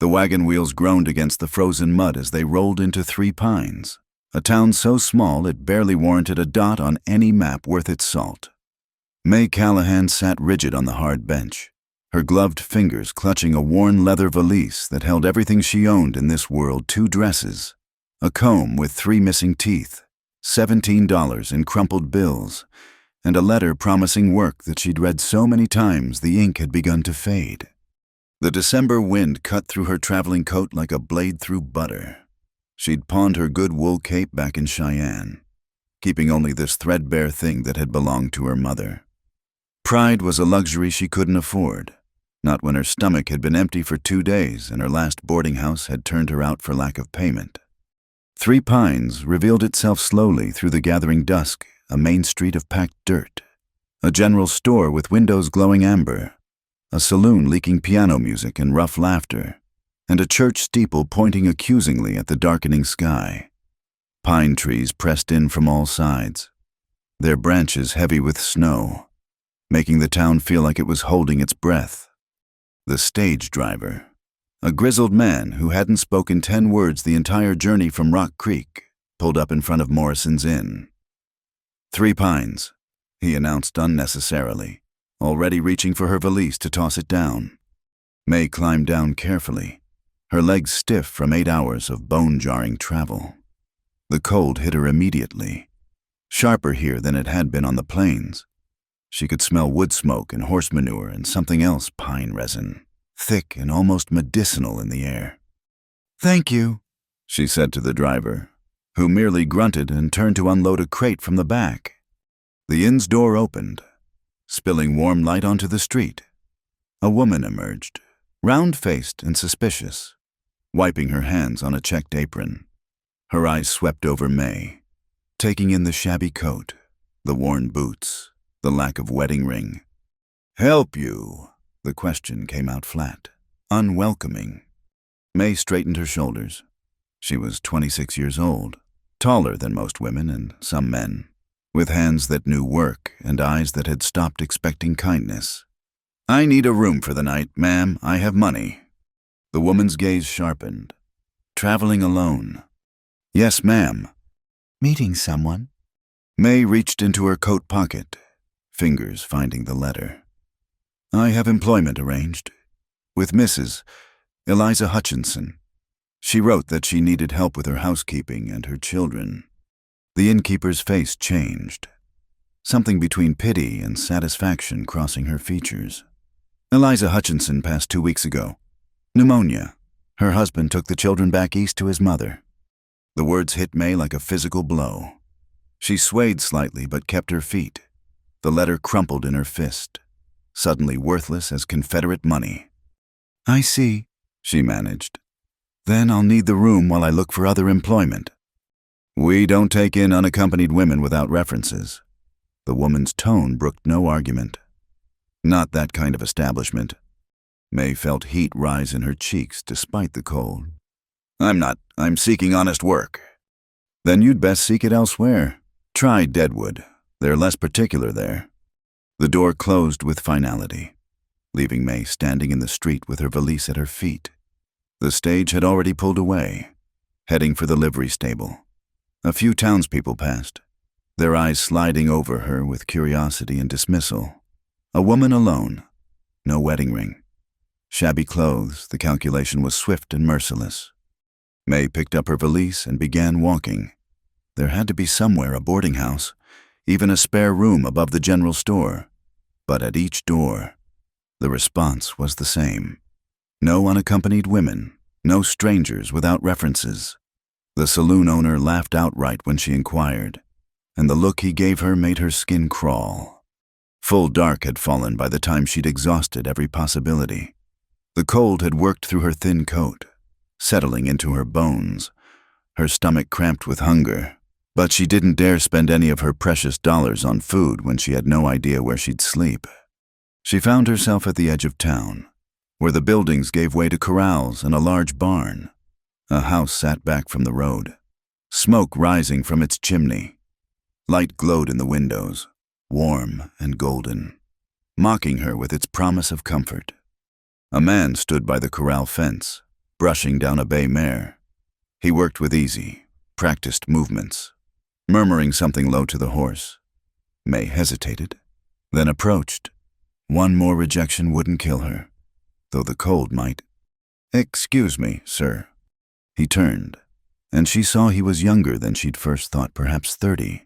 The wagon wheels groaned against the frozen mud as they rolled into Three Pines, a town so small it barely warranted a dot on any map worth its salt. May Callahan sat rigid on the hard bench, her gloved fingers clutching a worn leather valise that held everything she owned in this world: 2 dresses, a comb with 3 missing teeth, $17 in crumpled bills, and a letter promising work that she'd read so many times the ink had begun to fade. The December wind cut through her traveling coat like a blade through butter. She'd pawned her good wool cape back in Cheyenne, keeping only this threadbare thing that had belonged to her mother. Pride was a luxury she couldn't afford, not when her stomach had been empty for 2 days and her last boarding house had turned her out for lack of payment. Three Pines revealed itself slowly through the gathering dusk, a main street of packed dirt, a general store with windows glowing amber, a saloon leaking piano music and rough laughter, and a church steeple pointing accusingly at the darkening sky. Pine trees pressed in from all sides, their branches heavy with snow, making the town feel like it was holding its breath. The stage driver, a grizzled man who hadn't spoken 10 words the entire journey from Rock Creek, pulled up in front of Morrison's Inn. "Three Pines," he announced unnecessarily, already reaching for her valise to toss it down. May climbed down carefully, her legs stiff from 8 hours of bone-jarring travel. The cold hit her immediately, sharper here than it had been on the plains. She could smell wood smoke and horse manure and something else, pine resin, thick and almost medicinal in the air. "Thank you," she said to the driver, who merely grunted and turned to unload a crate from the back. The inn's door opened, spilling warm light onto the street. A woman emerged, round-faced and suspicious, wiping her hands on a checked apron. Her eyes swept over May, taking in the shabby coat, the worn boots, the lack of wedding ring. "Help you?" The question came out flat, unwelcoming. May straightened her shoulders. She was 26 years old, taller than most women and some men, with hands that knew work and eyes that had stopped expecting kindness. "I need a room for the night, ma'am. I have money." The woman's gaze sharpened. "Traveling alone?" "Yes, ma'am." "Meeting someone?" May reached into her coat pocket, fingers finding the letter. "I have employment arranged with Mrs. Eliza Hutchinson. She wrote that she needed help with her housekeeping and her children." The innkeeper's face changed, something between pity and satisfaction crossing her features. "Eliza Hutchinson passed 2 weeks ago. Pneumonia. Her husband took the children back east to his mother." The words hit May like a physical blow. She swayed slightly but kept her feet. The letter crumpled in her fist, suddenly worthless as Confederate money. "I see," she managed. "Then I'll need the room while I look for other employment." "We don't take in unaccompanied women without references." The woman's tone brooked no argument. "Not that kind of establishment." May felt heat rise in her cheeks despite the cold. I'm seeking honest work." "Then you'd best seek it elsewhere. Try Deadwood. They're less particular there." The door closed with finality, leaving May standing in the street with her valise at her feet. The stage had already pulled away, heading for the livery stable. A few townspeople passed, their eyes sliding over her with curiosity and dismissal. A woman alone, no wedding ring. Shabby clothes, the calculation was swift and merciless. May picked up her valise and began walking. There had to be somewhere a boarding house, even a spare room above the general store. But at each door, the response was the same. No unaccompanied women, no strangers without references. The saloon owner laughed outright when she inquired, and the look he gave her made her skin crawl. Full dark had fallen by the time she'd exhausted every possibility. The cold had worked through her thin coat, settling into her bones, her stomach cramped with hunger. But she didn't dare spend any of her precious dollars on food when she had no idea where she'd sleep. She found herself at the edge of town, where the buildings gave way to corrals and a large barn. A house sat back from the road, smoke rising from its chimney. Light glowed in the windows, warm and golden, mocking her with its promise of comfort. A man stood by the corral fence, brushing down a bay mare. He worked with easy, practiced movements, murmuring something low to the horse. May hesitated, then approached. One more rejection wouldn't kill her, though the cold might. "Excuse me, sir." He turned, and she saw he was younger than she'd first thought, perhaps 30,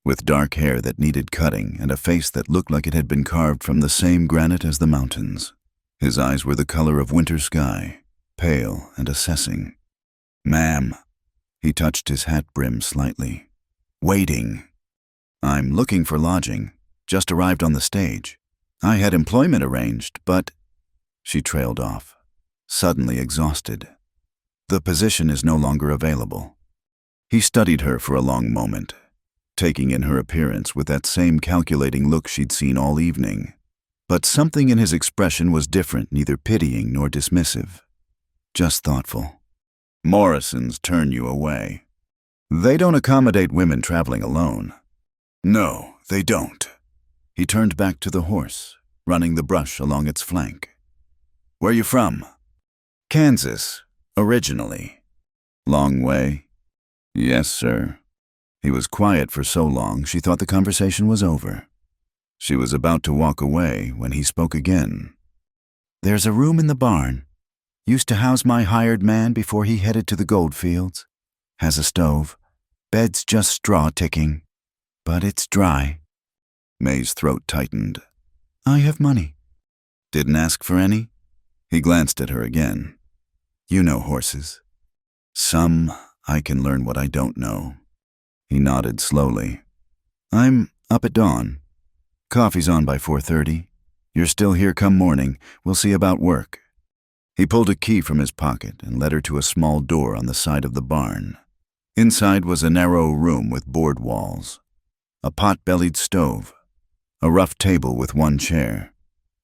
with dark hair that needed cutting and a face that looked like it had been carved from the same granite as the mountains. His eyes were the color of winter sky, pale and assessing. "Ma'am." He touched his hat brim slightly. "Waiting." "I'm looking for lodging. Just arrived on the stage. I had employment arranged, but—" She trailed off, suddenly exhausted. "The position is no longer available." He studied her for a long moment, taking in her appearance with that same calculating look she'd seen all evening. But something in his expression was different, neither pitying nor dismissive, just thoughtful. "Morrison's turn you away. They don't accommodate women traveling alone." "No, they don't." He turned back to the horse, running the brush along its flank. "Where you from?" "Kansas, originally." "Long way?" "Yes, sir." He was quiet for so long she thought the conversation was over. She was about to walk away when he spoke again. "There's a room in the barn. Used to house my hired man before he headed to the gold fields. Has a stove. Bed's just straw ticking. But it's dry." May's throat tightened. "I have money." "Didn't ask for any?" He glanced at her again. "You know horses." "Some. I can learn what I don't know." He nodded slowly. "I'm up at dawn. Coffee's on by 4:30. You're still here come morning. We'll see about work." He pulled a key from his pocket and led her to a small door on the side of the barn. Inside was a narrow room with board walls, a pot-bellied stove, a rough table with one chair,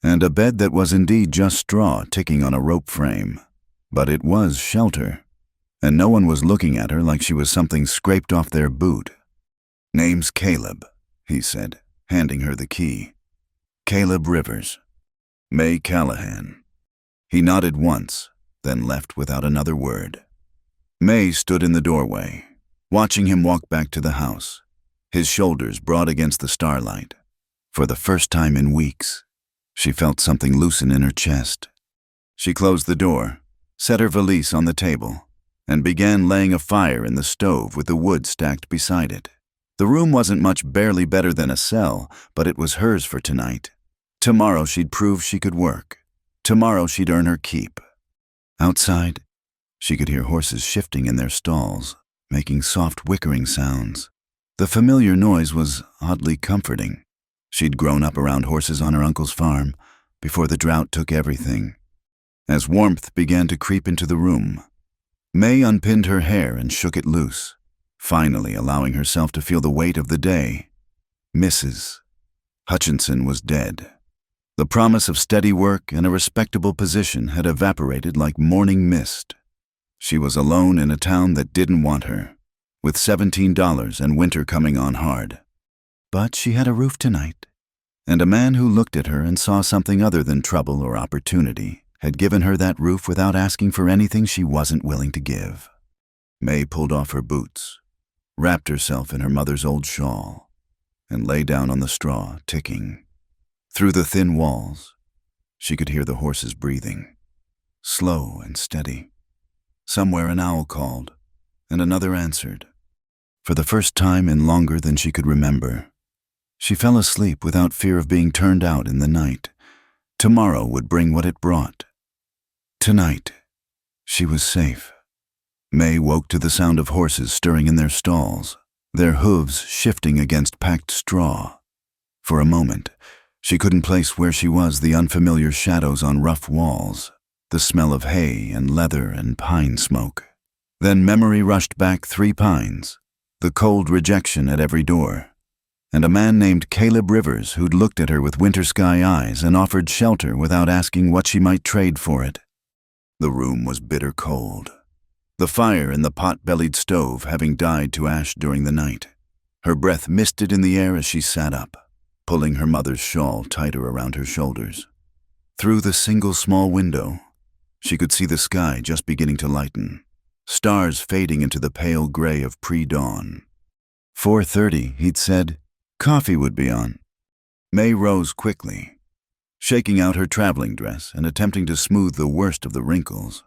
and a bed that was indeed just straw ticking on a rope frame. But it was shelter, and no one was looking at her like she was something scraped off their boot. "Name's Caleb," he said, handing her the key. "Caleb Rivers. May Callahan." He nodded once, then left without another word. May stood in the doorway, watching him walk back to the house, his shoulders broad against the starlight. For the first time in weeks, she felt something loosen in her chest. She closed the door, set her valise on the table, and began laying a fire in the stove with the wood stacked beside it. The room wasn't much, barely better than a cell, but it was hers for tonight. Tomorrow she'd prove she could work. Tomorrow she'd earn her keep. Outside, she could hear horses shifting in their stalls, making soft whickering sounds. The familiar noise was oddly comforting. She'd grown up around horses on her uncle's farm before the drought took everything. As warmth began to creep into the room, May unpinned her hair and shook it loose, finally allowing herself to feel the weight of the day. Mrs. Hutchinson was dead. The promise of steady work and a respectable position had evaporated like morning mist. She was alone in a town that didn't want her, with $17 and winter coming on hard. But she had a roof tonight, and a man who looked at her and saw something other than trouble or opportunity had given her that roof without asking for anything she wasn't willing to give. May pulled off her boots, wrapped herself in her mother's old shawl, and lay down on the straw, ticking. Through the thin walls, she could hear the horses breathing, slow and steady. Somewhere an owl called, and another answered. For the first time in longer than she could remember, she fell asleep without fear of being turned out in the night. Tomorrow would bring what it brought. Tonight, she was safe. May woke to the sound of horses stirring in their stalls, their hooves shifting against packed straw. For a moment, she couldn't place where she was, the unfamiliar shadows on rough walls, the smell of hay and leather and pine smoke. Then memory rushed back 3 pines, the cold rejection at every door, and a man named Caleb Rivers who'd looked at her with winter sky eyes and offered shelter without asking what she might trade for it. The room was bitter cold, the fire in the pot-bellied stove having died to ash during the night. Her breath misted in the air as she sat up, pulling her mother's shawl tighter around her shoulders. Through the single small window, She could see the sky just beginning to lighten, stars fading into the pale gray of pre-dawn. 4:30, he'd said. Coffee would be on. May rose quickly, shaking out her traveling dress and attempting to smooth the worst of the wrinkles.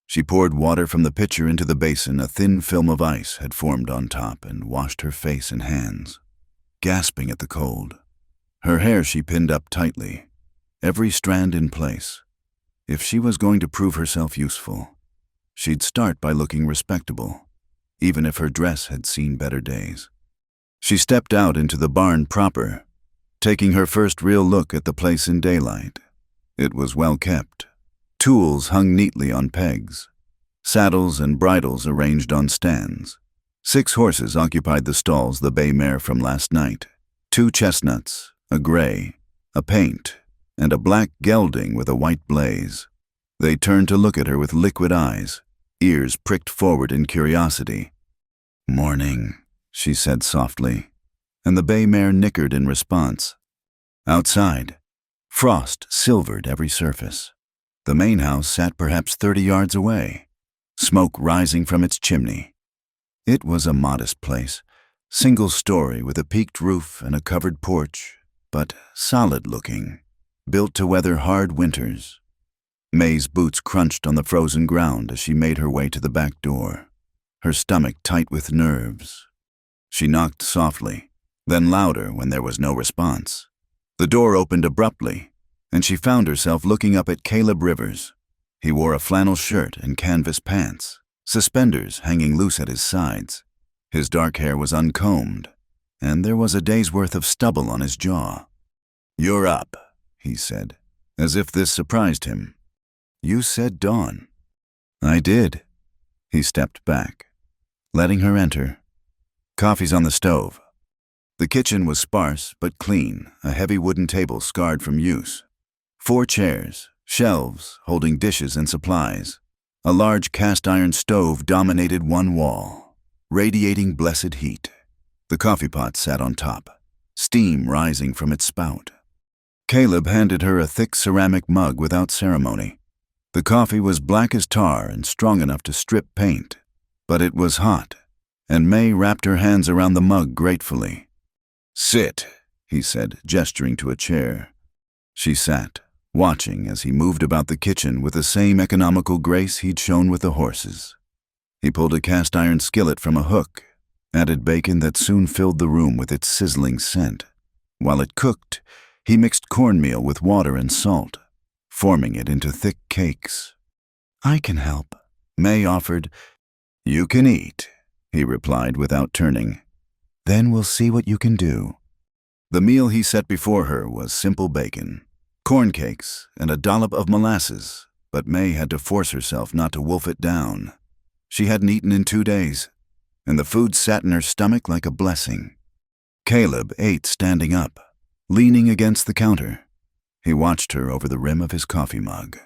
She poured water from the pitcher into the basin. A thin film of ice had formed on top, and washed her face and hands, gasping at the cold. Her hair she pinned up tightly, every strand in place. If she was going to prove herself useful, she'd start by looking respectable, even if her dress had seen better days. She stepped out into the barn proper, taking her first real look at the place in daylight. It was well kept. Tools hung neatly on pegs, saddles and bridles arranged on stands. 6 horses occupied the stalls, the bay mare from last night, 2 chestnuts, a gray, a paint, and a black gelding with a white blaze. They turned to look at her with liquid eyes, ears pricked forward in curiosity. "Morning," she said softly, and the bay mare nickered in response. Outside, frost silvered every surface. The main house sat perhaps 30 yards away, smoke rising from its chimney. It was a modest place, single story with a peaked roof and a covered porch, but solid-looking, built to weather hard winters. May's boots crunched on the frozen ground as she made her way to the back door, her stomach tight with nerves. She knocked softly, then louder when there was no response. The door opened abruptly, and she found herself looking up at Caleb Rivers. He wore a flannel shirt and canvas pants, suspenders hanging loose at his sides. His dark hair was uncombed, and there was a day's worth of stubble on his jaw. "You're up," he said, as if this surprised him. "You said dawn." "I did." He stepped back, letting her enter. "Coffee's on the stove." The kitchen was sparse but clean, a heavy wooden table scarred from use. 4 chairs, shelves holding dishes and supplies. A large cast-iron stove dominated one wall, radiating blessed heat. The coffee pot sat on top, steam rising from its spout. Caleb handed her a thick ceramic mug without ceremony. The coffee was black as tar and strong enough to strip paint, but it was hot, and May wrapped her hands around the mug gratefully. "Sit," he said, gesturing to a chair. She sat, watching as he moved about the kitchen with the same economical grace he'd shown with the horses. He pulled a cast-iron skillet from a hook, added bacon that soon filled the room with its sizzling scent. While it cooked, he mixed cornmeal with water and salt, forming it into thick cakes. "I can help," May offered. "You can eat," he replied without turning. "Then we'll see what you can do." The meal he set before her was simple bacon, corn cakes, and a dollop of molasses, but May had to force herself not to wolf it down. She hadn't eaten in 2 days, and the food sat in her stomach like a blessing. Caleb ate standing up, leaning against the counter. He watched her over the rim of his coffee mug,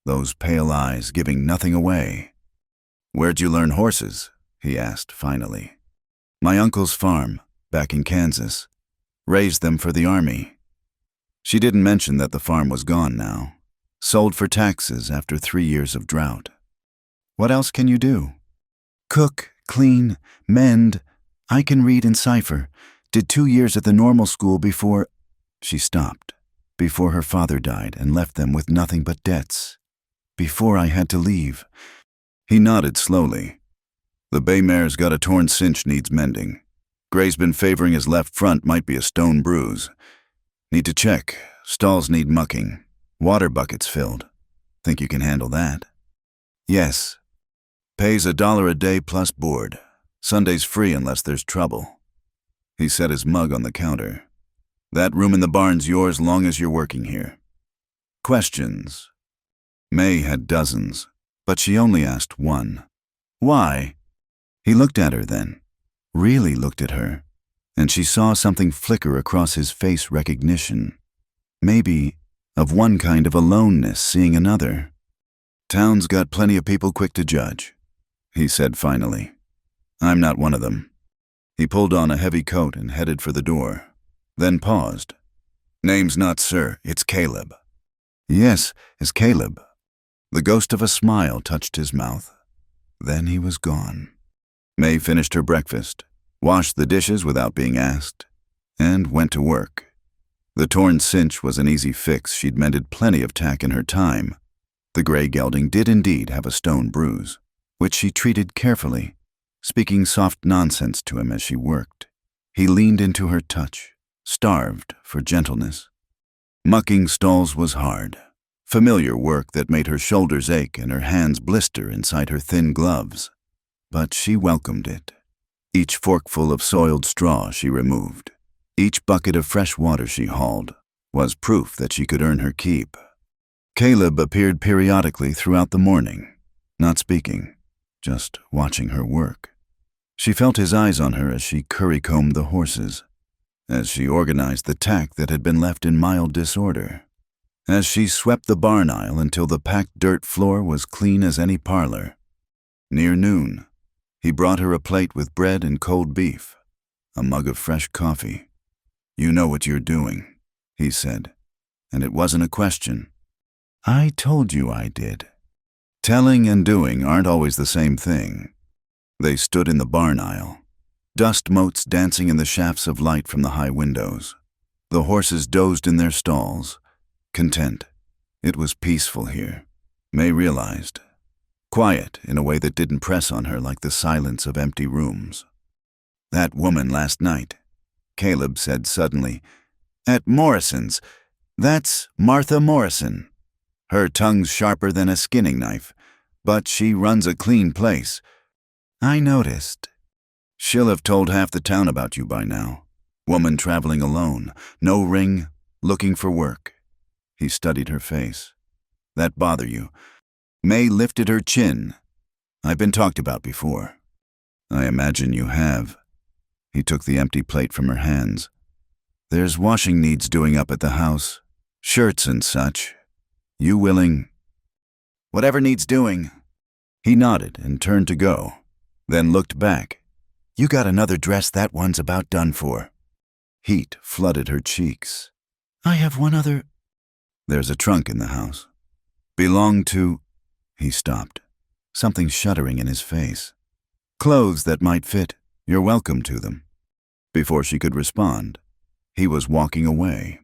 those pale eyes giving nothing away. "Where'd you learn horses?" he asked finally. "My uncle's farm, back in Kansas. Raised them for the army." She didn't mention that the farm was gone now, sold for taxes after 3 years of drought. "What else can you do?" "Cook, clean, mend. I can read and cipher. Did 2 years at the normal school before—" She stopped. "Before her father died and left them with nothing but debts. Before I had to leave." He nodded slowly. "The bay mare's got a torn cinch, needs mending. Gray's been favoring his left front, might be a stone bruise. Need to check. Stalls need mucking. Water buckets filled. Think you can handle that?" "Yes." "Pays $1 a day plus board. Sunday's free unless there's trouble." He set his mug on the counter. "That room in the barn's yours long as you're working here." Questions. May had dozens, but she only asked one. "Why?" He looked at her then, really looked at her, and she saw something flicker across his face recognition. Maybe of one kind of aloneness seeing another. "Town's got plenty of people quick to judge," he said finally. "I'm not one of them." He pulled on a heavy coat and headed for the door, then paused. "Name's not Sir, it's Caleb." "Yes, it's Caleb." The ghost of a smile touched his mouth. Then he was gone. May finished her breakfast, washed the dishes without being asked, and went to work. The torn cinch was an easy fix. She'd mended plenty of tack in her time. The gray gelding did indeed have a stone bruise, which she treated carefully, speaking soft nonsense to him as she worked. He leaned into her touch, starved for gentleness. Mucking stalls was hard, familiar work that made her shoulders ache and her hands blister inside her thin gloves. But she welcomed it. Each forkful of soiled straw she removed, each bucket of fresh water she hauled, was proof that she could earn her keep. Caleb appeared periodically throughout the morning, not speaking, just watching her work. She felt his eyes on her as she currycombed the horses, as she organized the tack that had been left in mild disorder, as she swept the barn aisle until the packed dirt floor was clean as any parlor. Near noon, he brought her a plate with bread and cold beef, a mug of fresh coffee. "You know what you're doing," he said, and it wasn't a question. "I told you I did." Telling and doing aren't always the same thing. They stood in the barn aisle, dust motes dancing in the shafts of light from the high windows. The horses dozed in their stalls, content. It was peaceful here, May realized. Quiet in a way that didn't press on her like the silence of empty rooms. "That woman last night," Caleb said suddenly, "at Morrison's. That's Martha Morrison. Her tongue's sharper than a skinning knife, but she runs a clean place. I noticed. She'll have told half the town about you by now. Woman traveling alone, no ring, looking for work." He studied her face. "That bother you?" May lifted her chin. "I've been talked about before." "I imagine you have." He took the empty plate from her hands. "There's washing needs doing up at the house, shirts and such. You willing?" "Whatever needs doing." He nodded and turned to go, then looked back. "You got another dress, that one's about done for." Heat flooded her cheeks. "I have one other—" "There's a trunk in the house. Belonged to—" He stopped, something shuddering in his face. "Clothes that might fit. You're welcome to them." Before she could respond, he was walking away,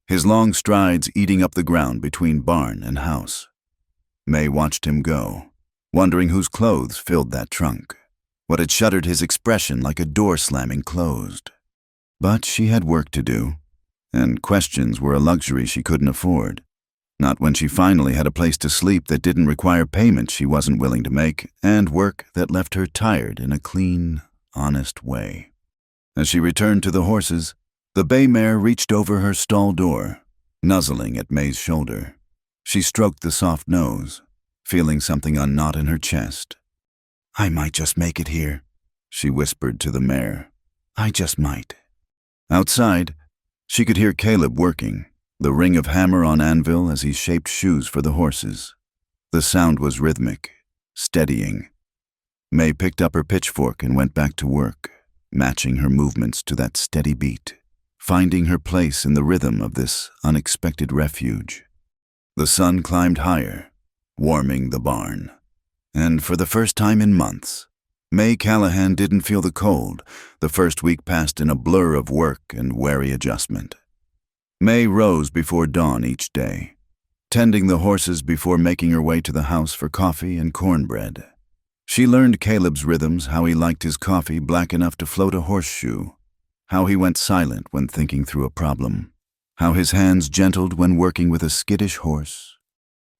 his long strides eating up the ground between barn and house. May watched him go, wondering whose clothes filled that trunk, what had shuttered his expression like a door slamming closed. But she had work to do, and questions were a luxury she couldn't afford. Not when she finally had a place to sleep that didn't require payment she wasn't willing to make, and work that left her tired in a clean, honest way. As she returned to the horses, the bay mare reached over her stall door, nuzzling at May's shoulder. She stroked the soft nose, feeling something unknot in her chest. "I might just make it here," she whispered to the mare. "I just might." Outside, she could hear Caleb working, the ring of hammer on anvil as he shaped shoes for the horses. The sound was rhythmic, steadying. May picked up her pitchfork and went back to work, matching her movements to that steady beat, finding her place in the rhythm of this unexpected refuge. The sun climbed higher, warming the barn. And for the first time in months, May Callahan didn't feel the cold. The first week passed in a blur of work and wary adjustment. May rose before dawn each day, tending the horses before making her way to the house for coffee and cornbread. She learned Caleb's rhythms, how he liked his coffee black enough to float a horseshoe, how he went silent when thinking through a problem, how his hands gentled when working with a skittish horse.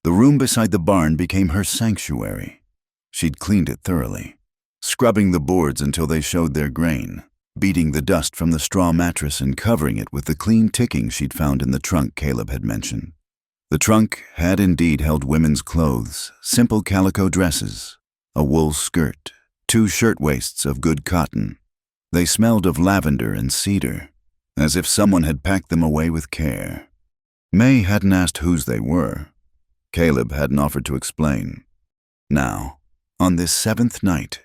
The room beside the barn became her sanctuary. She'd cleaned it thoroughly, scrubbing the boards until they showed their grain, beating the dust from the straw mattress and covering it with the clean ticking she'd found in the trunk Caleb had mentioned. The trunk had indeed held women's clothes, simple calico dresses, a wool skirt, 2 shirtwaists of good cotton. They smelled of lavender and cedar, as if someone had packed them away with care. May hadn't asked whose they were. Caleb hadn't offered to explain. Now, on this 7th night,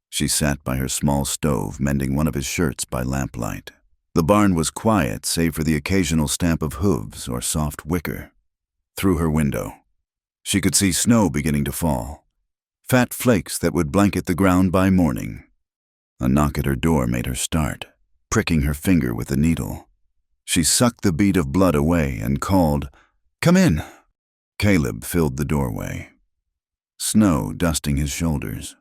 she sat by her small stove mending one of his shirts by lamplight. The barn was quiet save for the occasional stamp of hooves or soft wicker. Through her window, She could see snow beginning to fall, fat flakes that would blanket the ground by morning. A knock at her door made her start, pricking her finger with the needle. She sucked the bead of blood away and called, "Come in." Caleb filled the doorway, snow dusting his shoulders.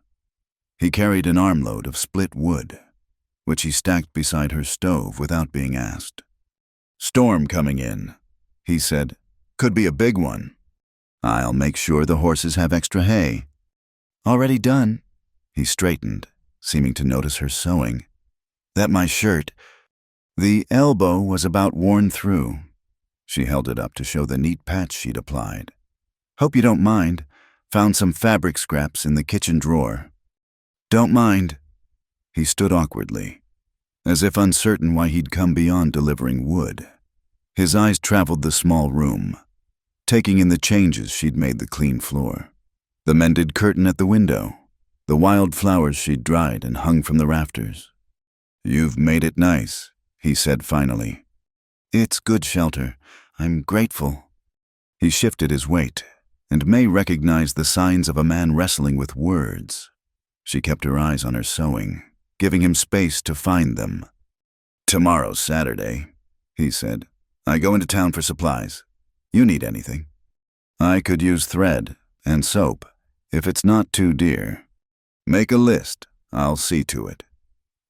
He carried an armload of split wood, which he stacked beside her stove without being asked. "Storm coming in," he said. "Could be a big one." "I'll make sure the horses have extra hay." "Already done." He straightened, seeming to notice her sewing. "That my shirt." The elbow was about worn through. She held it up to show the neat patch she'd applied. "Hope you don't mind. Found some fabric scraps in the kitchen drawer." "Don't mind." He stood awkwardly, as if uncertain why he'd come beyond delivering wood. His eyes traveled the small room, taking in the changes she'd made the clean floor. The mended curtain at the window, the wild flowers she'd dried and hung from the rafters. "You've made it nice," he said finally. "It's good shelter. I'm grateful." He shifted his weight, and May recognized the signs of a man wrestling with words. She kept her eyes on her sewing, giving him space to find them. "Tomorrow's Saturday," he said. "I go into town for supplies. You need anything?" "I could use thread and soap, if it's not too dear." "Make a list. I'll see to it."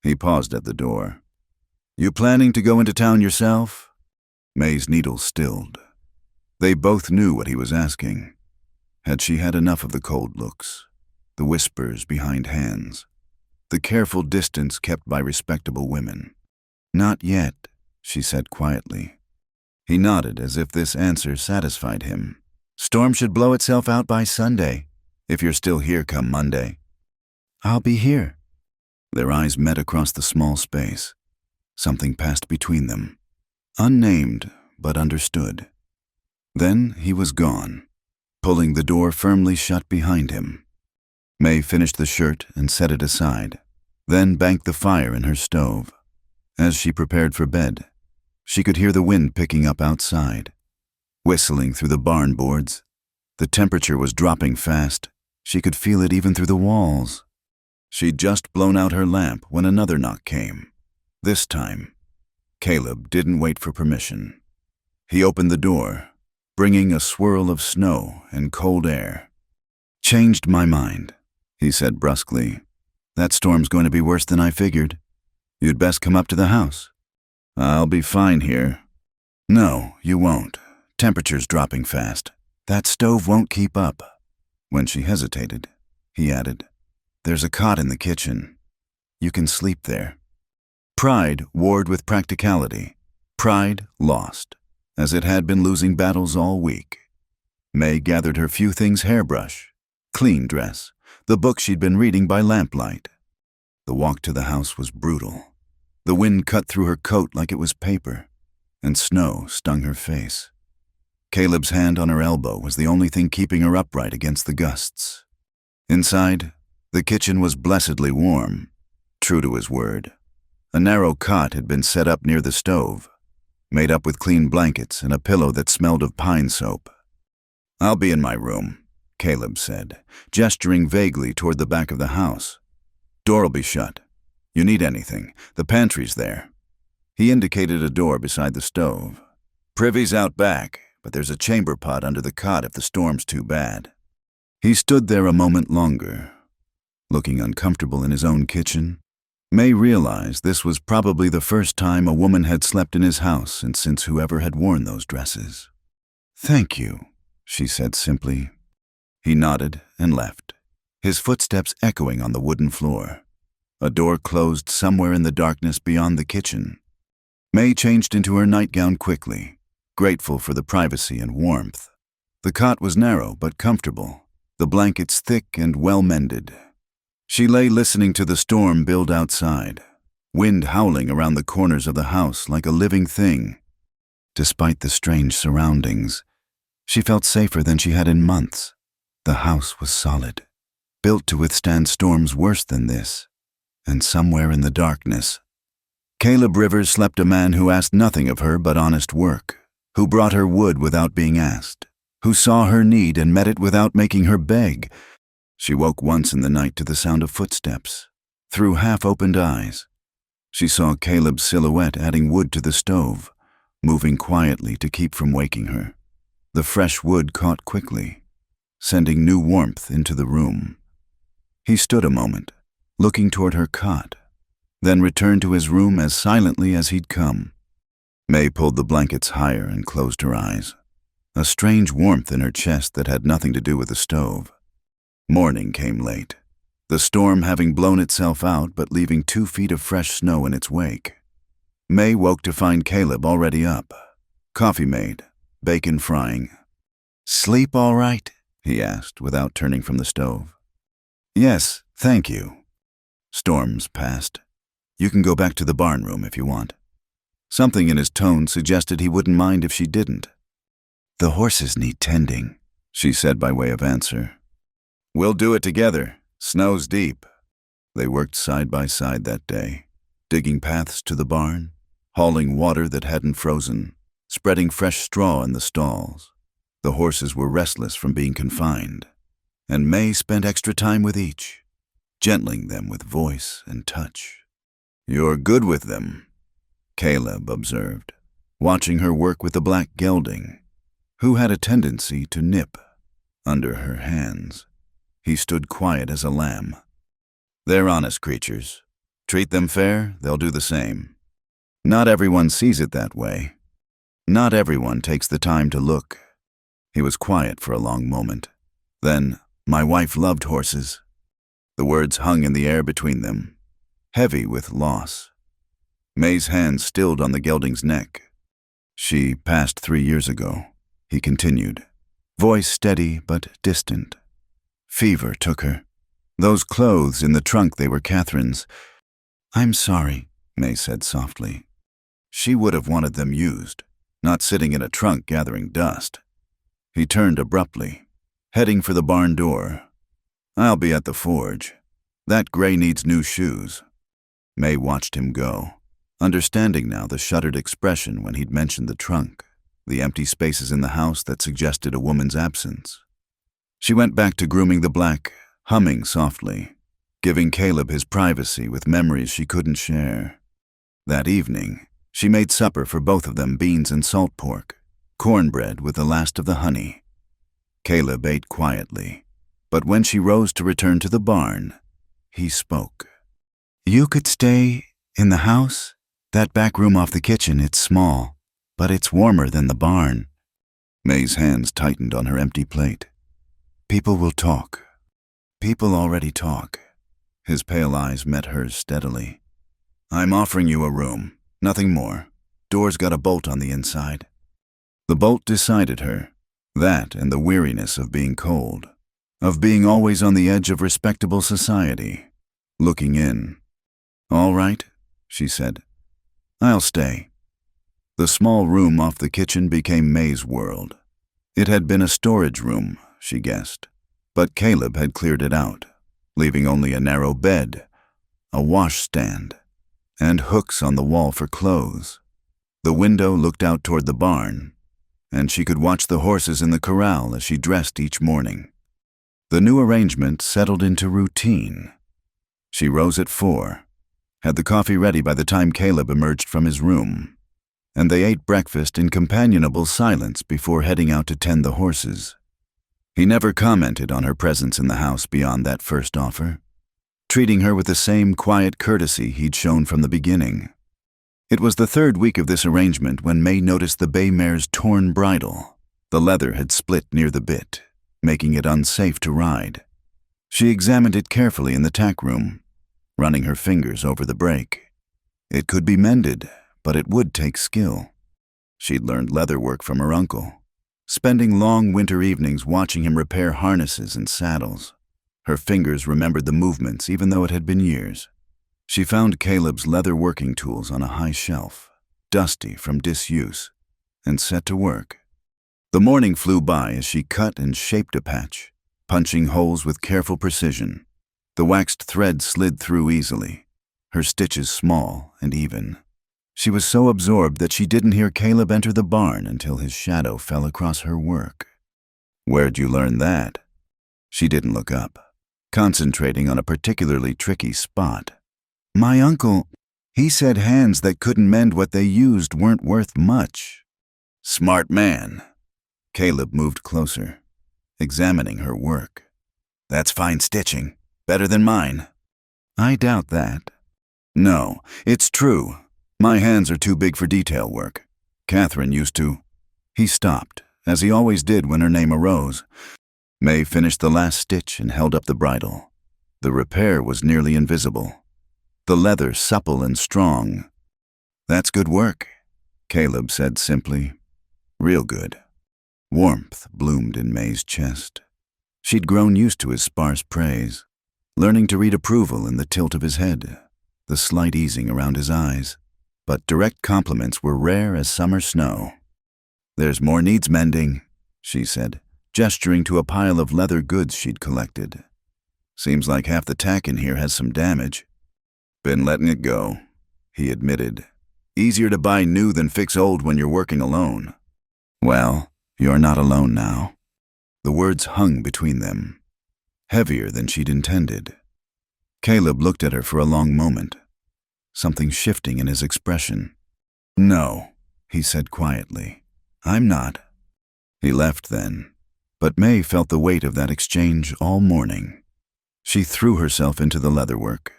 He paused at the door. "You planning to go into town yourself?" May's needle stilled. They both knew what he was asking. Had she had enough of the cold looks, the whispers behind hands, the careful distance kept by respectable women? "Not yet," she said quietly. He nodded as if this answer satisfied him. "Storm should blow itself out by Sunday, if you're still here come Monday." "I'll be here." Their eyes met across the small space. Something passed between them, unnamed but understood. Then he was gone, pulling the door firmly shut behind him. May finished the shirt and set it aside, then banked the fire in her stove. As she prepared for bed, she could hear the wind picking up outside, whistling through the barn boards. The temperature was dropping fast. She could feel it even through the walls. She'd just blown out her lamp when another knock came. This time, Caleb didn't wait for permission. He opened the door, bringing a swirl of snow and cold air. "Changed my mind," he said brusquely. "That storm's going to be worse than I figured. You'd best come up to the house." "I'll be fine here." "No, you won't. Temperature's dropping fast. That stove won't keep up." When she hesitated, he added, "There's a cot in the kitchen. You can sleep there." Pride warred with practicality. Pride lost, as it had been losing battles all week. May gathered her few things: hairbrush, clean dress, the book she'd been reading by lamplight. The walk to the house was brutal. The wind cut through her coat like it was paper, and snow stung her face. Caleb's hand on her elbow was the only thing keeping her upright against the gusts. Inside, the kitchen was blessedly warm, true to his word. A narrow cot had been set up near the stove, made up with clean blankets and a pillow that smelled of pine soap. "I'll be in my room," Caleb said, gesturing vaguely toward the back of the house. "Door'll be shut. You need anything, the pantry's there." He indicated a door beside the stove. "Privy's out back, but there's a chamber pot under the cot if the storm's too bad." He stood there a moment longer, looking uncomfortable in his own kitchen. May realized this was probably the first time a woman had slept in his house and since whoever had worn those dresses. "Thank you," she said simply. He nodded and left, his footsteps echoing on the wooden floor. A door closed somewhere in the darkness beyond the kitchen. May changed into her nightgown quickly, grateful for the privacy and warmth. The cot was narrow but comfortable, the blankets thick and well-mended. She lay listening to the storm build outside, wind howling around the corners of the house like a living thing. Despite the strange surroundings, she felt safer than she had in months. The house was solid, built to withstand storms worse than this. And somewhere in the darkness, Caleb Rivers slept a man who asked nothing of her but honest work, who brought her wood without being asked, who saw her need and met it without making her beg. She woke once in the night to the sound of footsteps. Through half-opened eyes, she saw Caleb's silhouette adding wood to the stove, moving quietly to keep from waking her. The fresh wood caught quickly, sending new warmth into the room. He stood a moment, looking toward her cot, then returned to his room as silently as he'd come. May pulled the blankets higher and closed her eyes, a strange warmth in her chest that had nothing to do with the stove. Morning came late, the storm having blown itself out but leaving 2 feet of fresh snow in its wake. May woke to find Caleb already up, coffee made, bacon frying. "Sleep all right?" he asked without turning from the stove. "Yes, thank you." Storms passed. "You can go back to the barn room if you want." Something in his tone suggested he wouldn't mind if she didn't. "The horses need tending," she said by way of answer. "We'll do it together. Snow's deep." They worked side by side that day, digging paths to the barn, hauling water that hadn't frozen, spreading fresh straw in the stalls. The horses were restless from being confined, and May spent extra time with each, gentling them with voice and touch. "You're good with them," Caleb observed, watching her work with the black gelding, who had a tendency to nip under her hands. He stood quiet as a lamb. "They're honest creatures. Treat them fair, they'll do the same." Not everyone sees it that way. Not everyone takes the time to look. He was quiet for a long moment. Then, "My wife loved horses." The words hung in the air between them, heavy with loss. May's hand stilled on the gelding's neck. "She passed 3 years ago," he continued, voice steady but distant. "Fever took her. Those clothes in the trunk, they were Catherine's." "I'm sorry," May said softly. She would have wanted them used, not sitting in a trunk gathering dust. He turned abruptly, heading for the barn door. "I'll be at the forge. That gray needs new shoes." May watched him go, understanding now the shuttered expression when he'd mentioned the trunk, the empty spaces in the house that suggested a woman's absence. She went back to grooming the black, humming softly, giving Caleb his privacy with memories she couldn't share. That evening, she made supper for both of them: beans and salt pork, cornbread with the last of the honey. Caleb ate quietly, but when she rose to return to the barn, he spoke. "You could stay in the house? That back room off the kitchen, it's small, but it's warmer than the barn." May's hands tightened on her empty plate. "People will talk. People already talk." His pale eyes met hers steadily. "I'm offering you a room, nothing more. Door's got a bolt on the inside." The bolt decided her, that and the weariness of being cold, of being always on the edge of respectable society, looking in. "All right," she said. "I'll stay." The small room off the kitchen became May's world. It had been a storage room, she guessed, but Caleb had cleared it out, leaving only a narrow bed, a washstand, and hooks on the wall for clothes. The window looked out toward the barn, and she could watch the horses in the corral as she dressed each morning. The new arrangement settled into routine. She rose at 4, had the coffee ready by the time Caleb emerged from his room, and they ate breakfast in companionable silence before heading out to tend the horses. He never commented on her presence in the house beyond that first offer, treating her with the same quiet courtesy he'd shown from the beginning. It was the 3rd week of this arrangement when May noticed the bay mare's torn bridle. The leather had split near the bit, making it unsafe to ride. She examined it carefully in the tack room, running her fingers over the break. It could be mended, but it would take skill. She'd learned leather work from her uncle, spending long winter evenings watching him repair harnesses and saddles. Her fingers remembered the movements even though it had been years. She found Caleb's leather working tools on a high shelf, dusty from disuse, and set to work. The morning flew by as she cut and shaped a patch, punching holes with careful precision. The waxed thread slid through easily, her stitches small and even. She was so absorbed that she didn't hear Caleb enter the barn until his shadow fell across her work. Where'd you learn that? She didn't look up, concentrating on a particularly tricky spot. My uncle, he said hands that couldn't mend what they used weren't worth much. Smart man. Caleb moved closer, examining her work. That's fine stitching, better than mine. I doubt that. No, it's true. My hands are too big for detail work. Catherine used to. He stopped, as he always did when her name arose. May finished the last stitch and held up the bridle. The repair was nearly invisible. The leather supple and strong. That's good work, Caleb said simply. Real good. Warmth bloomed in May's chest. She'd grown used to his sparse praise, learning to read approval in the tilt of his head, the slight easing around his eyes. But direct compliments were rare as summer snow. There's more needs mending, she said, gesturing to a pile of leather goods she'd collected. Seems like half the tack in here has some damage. Been letting it go, he admitted. Easier to buy new than fix old when you're working alone. Well, you're not alone now. The words hung between them, heavier than she'd intended. Caleb looked at her for a long moment, something shifting in his expression. No, he said quietly. I'm not. He left then, but May felt the weight of that exchange all morning. She threw herself into the leatherwork,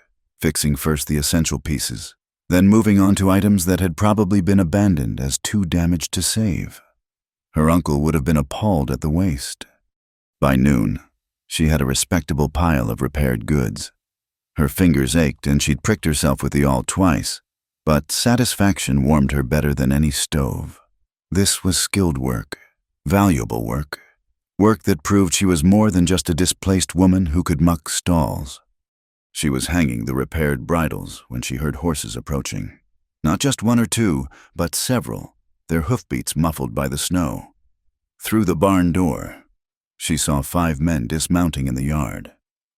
fixing first the essential pieces, then moving on to items that had probably been abandoned as too damaged to save. Her uncle would have been appalled at the waste. By noon, she had a respectable pile of repaired goods. Her fingers ached and she'd pricked herself with the awl twice, but satisfaction warmed her better than any stove. This was skilled work, valuable work, work that proved she was more than just a displaced woman who could muck stalls. She was hanging the repaired bridles when she heard horses approaching. Not just one or two, but several, their hoofbeats muffled by the snow. Through the barn door, she saw 5 men dismounting in the yard.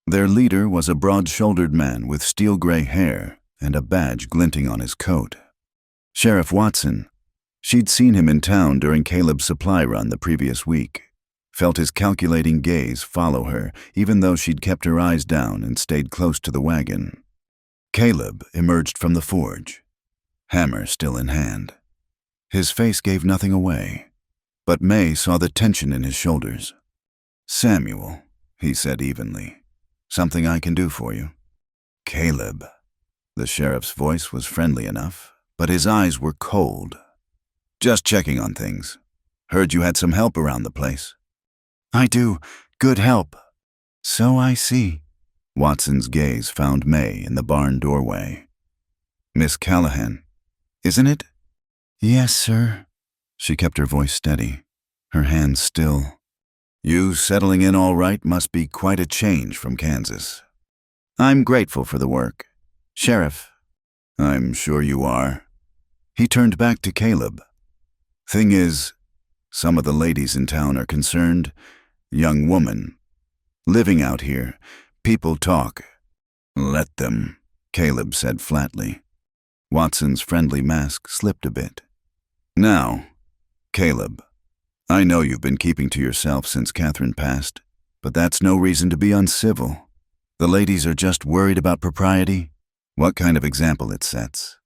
Their leader was a broad-shouldered man with steel-gray hair and a badge glinting on his coat. Sheriff Watson. She'd seen him in town during Caleb's supply run the previous week, felt his calculating gaze follow her even though she'd kept her eyes down and stayed close to the wagon. Caleb emerged from the forge, hammer still in hand. His face gave nothing away, but May saw the tension in his shoulders. Samuel, he said evenly, something I can do for you? Caleb. The sheriff's voice was friendly enough, but his eyes were cold. Just checking on things. Heard you had some help around the place. I do. Good help. So I see. Watson's gaze found May in the barn doorway. Miss Callahan, isn't it? Yes, sir. She kept her voice steady, her hands still. You settling in all right must be quite a change from Kansas. I'm grateful for the work. Sheriff. I'm sure you are. He turned back to Caleb. Thing is, some of the ladies in town are concerned. Young woman. Living out here. People talk. Let them, Caleb said flatly. Watson's friendly mask slipped a bit. Now, Caleb, I know you've been keeping to yourself since Catherine passed, but that's no reason to be uncivil. The ladies are just worried about propriety. What kind of example it sets?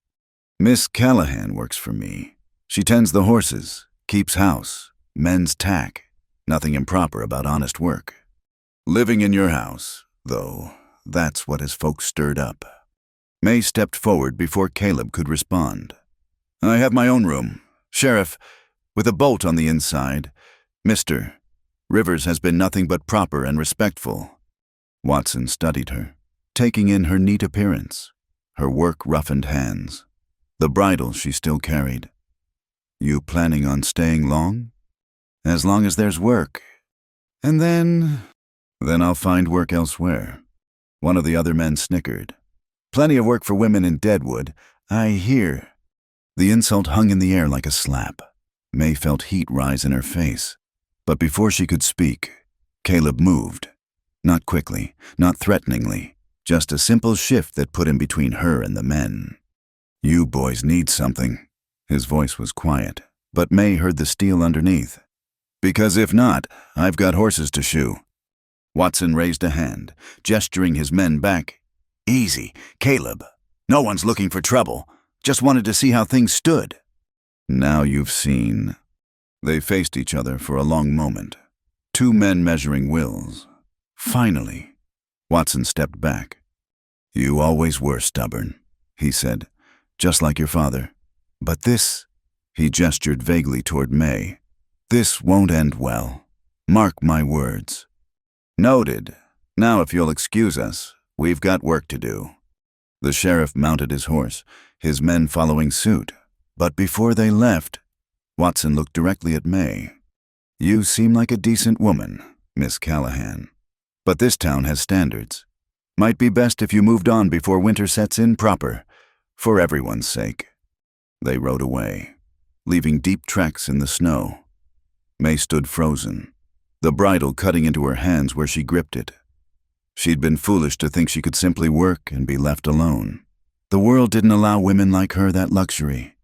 Miss Callahan works for me. She tends the horses, keeps house, mends tack. Nothing improper about honest work. Living in your house, though, that's what has folks stirred up. May stepped forward before Caleb could respond. I have my own room. Sheriff, with a bolt on the inside. Mr. Rivers has been nothing but proper and respectful. Watson studied her, taking in her neat appearance, her work-roughened hands, the bridle she still carried. You planning on staying long? As long as there's work. And then I'll find work elsewhere. One of the other men snickered. Plenty of work for women in Deadwood, I hear. The insult hung in the air like a slap. May felt heat rise in her face. But before she could speak, Caleb moved. Not quickly, not threateningly, just a simple shift that put him between her and the men. You boys need something. His voice was quiet, but May heard the steel underneath. Because if not, I've got horses to shoe. Watson raised a hand, gesturing his men back. Easy, Caleb. No one's looking for trouble. Just wanted to see how things stood. Now you've seen. They faced each other for a long moment. Two men measuring wills. Finally, Watson stepped back. You always were stubborn, he said, just like your father. But this, he gestured vaguely toward May, this won't end well. Mark my words. Noted. Now if you'll excuse us, we've got work to do. The sheriff mounted his horse, his men following suit. But before they left, Watson looked directly at May. You seem like a decent woman, Miss Callahan. But this town has standards. Might be best if you moved on before winter sets in proper, for everyone's sake. They rode away, leaving deep tracks in the snow. May stood frozen, the bridle cutting into her hands where she gripped it. She'd been foolish to think she could simply work and be left alone. The world didn't allow women like her that luxury.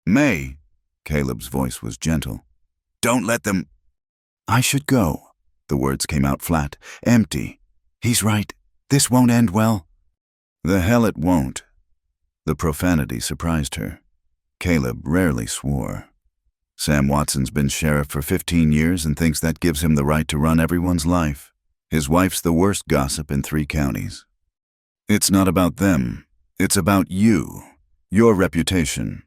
May, Caleb's voice was gentle. Don't let them... I should go. The words came out flat, empty. He's right. This won't end well. The hell it won't. The profanity surprised her. Caleb rarely swore. Sam Watson's been sheriff for 15 years and thinks that gives him the right to run everyone's life. His wife's the worst gossip in 3 counties. It's not about them. It's about you. Your reputation.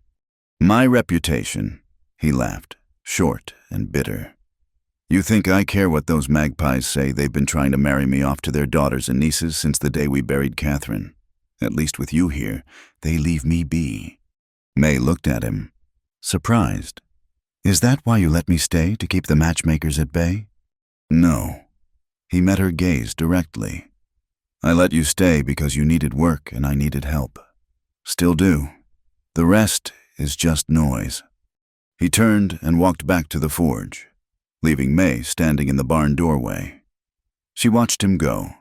My reputation, he laughed, short and bitter. You think I care what those magpies say? They've been trying to marry me off to their daughters and nieces since the day we buried Catherine. At least with you here, they leave me be. May looked at him, surprised. Is that why you let me stay, to keep the matchmakers at bay? No. He met her gaze directly. I let you stay because you needed work and I needed help. Still do. The rest is just noise. He turned and walked back to the forge, leaving May standing in the barn doorway. She watched him go,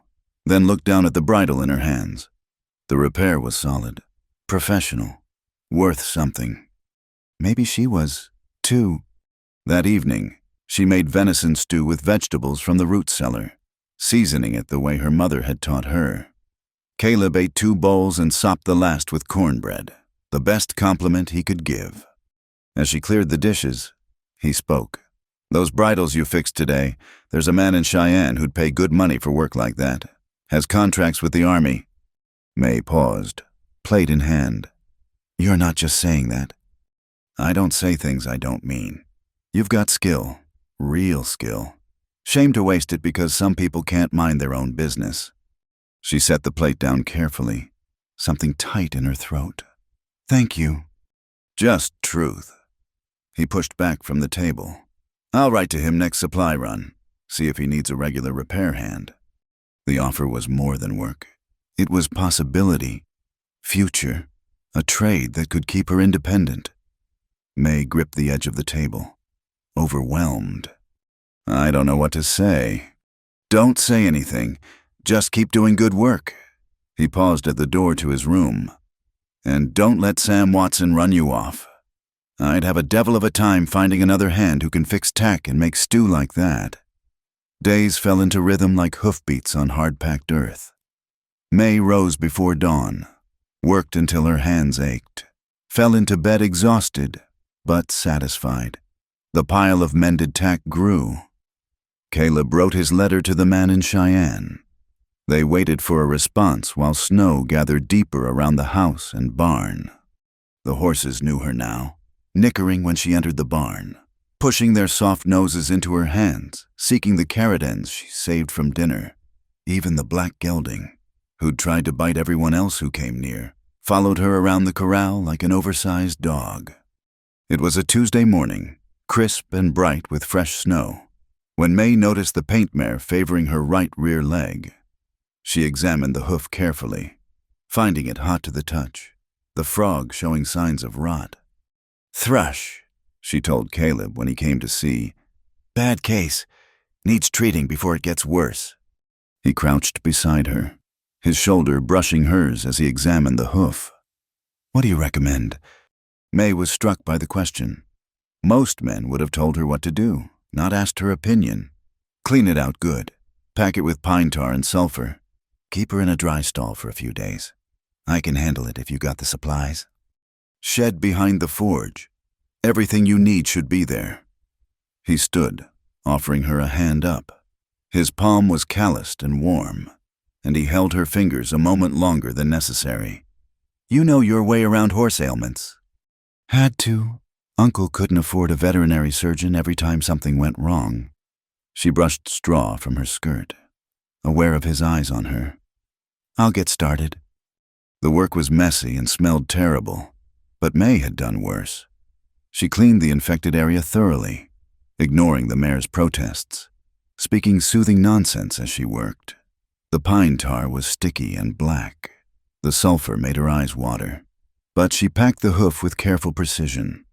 then looked down at the bridle in her hands. The repair was solid, professional, worth something. Maybe she was, too. That evening, she made venison stew with vegetables from the root cellar, seasoning it the way her mother had taught her. Caleb ate 2 bowls and sopped the last with cornbread, the best compliment he could give. As she cleared the dishes, he spoke. Those bridles you fixed today, there's a man in Cheyenne who'd pay good money for work like that. Has contracts with the Army. May paused, plate in hand. You're not just saying that. I don't say things I don't mean. You've got skill, real skill. Shame to waste it because some people can't mind their own business. She set the plate down carefully, something tight in her throat. Thank you. Just truth. He pushed back from the table. I'll write to him next supply run, see if he needs a regular repair hand. The offer was more than work. It was possibility, future, a trade that could keep her independent. May gripped the edge of the table, overwhelmed. I don't know what to say. Don't say anything. Just keep doing good work. He paused at the door to his room. And don't let Sam Watson run you off. I'd have a devil of a time finding another hand who can fix tack and make stew like that. Days fell into rhythm like hoofbeats on hard-packed earth. May rose before dawn, worked until her hands ached, fell into bed exhausted, but satisfied. The pile of mended tack grew. Caleb wrote his letter to the man in Cheyenne. They waited for a response while snow gathered deeper around the house and barn. The horses knew her now, nickering when she entered the barn, pushing their soft noses into her hands, seeking the carrot ends she saved from dinner. Even the black gelding, who'd tried to bite everyone else who came near, followed her around the corral like an oversized dog. It was a Tuesday morning, crisp and bright with fresh snow, when May noticed the paint mare favoring her right rear leg. She examined the hoof carefully, finding it hot to the touch, the frog showing signs of rot. Thrush, she told Caleb when he came to see. Bad case. Needs treating before it gets worse. He crouched beside her, his shoulder brushing hers as he examined the hoof. What do you recommend? May was struck by the question. Most men would have told her what to do, not asked her opinion. Clean it out good. Pack it with pine tar and sulfur. Keep her in a dry stall for a few days. I can handle it if you got the supplies. Shed behind the forge. Everything you need should be there. He stood, offering her a hand up. His palm was calloused and warm, and he held her fingers a moment longer than necessary. You know your way around horse ailments. Had to. Uncle couldn't afford a veterinary surgeon every time something went wrong. She brushed straw from her skirt, aware of his eyes on her. I'll get started. The work was messy and smelled terrible, but May had done worse. She cleaned the infected area thoroughly, ignoring the mare's protests, speaking soothing nonsense as she worked. The pine tar was sticky and black. The sulfur made her eyes water, but she packed the hoof with careful precision.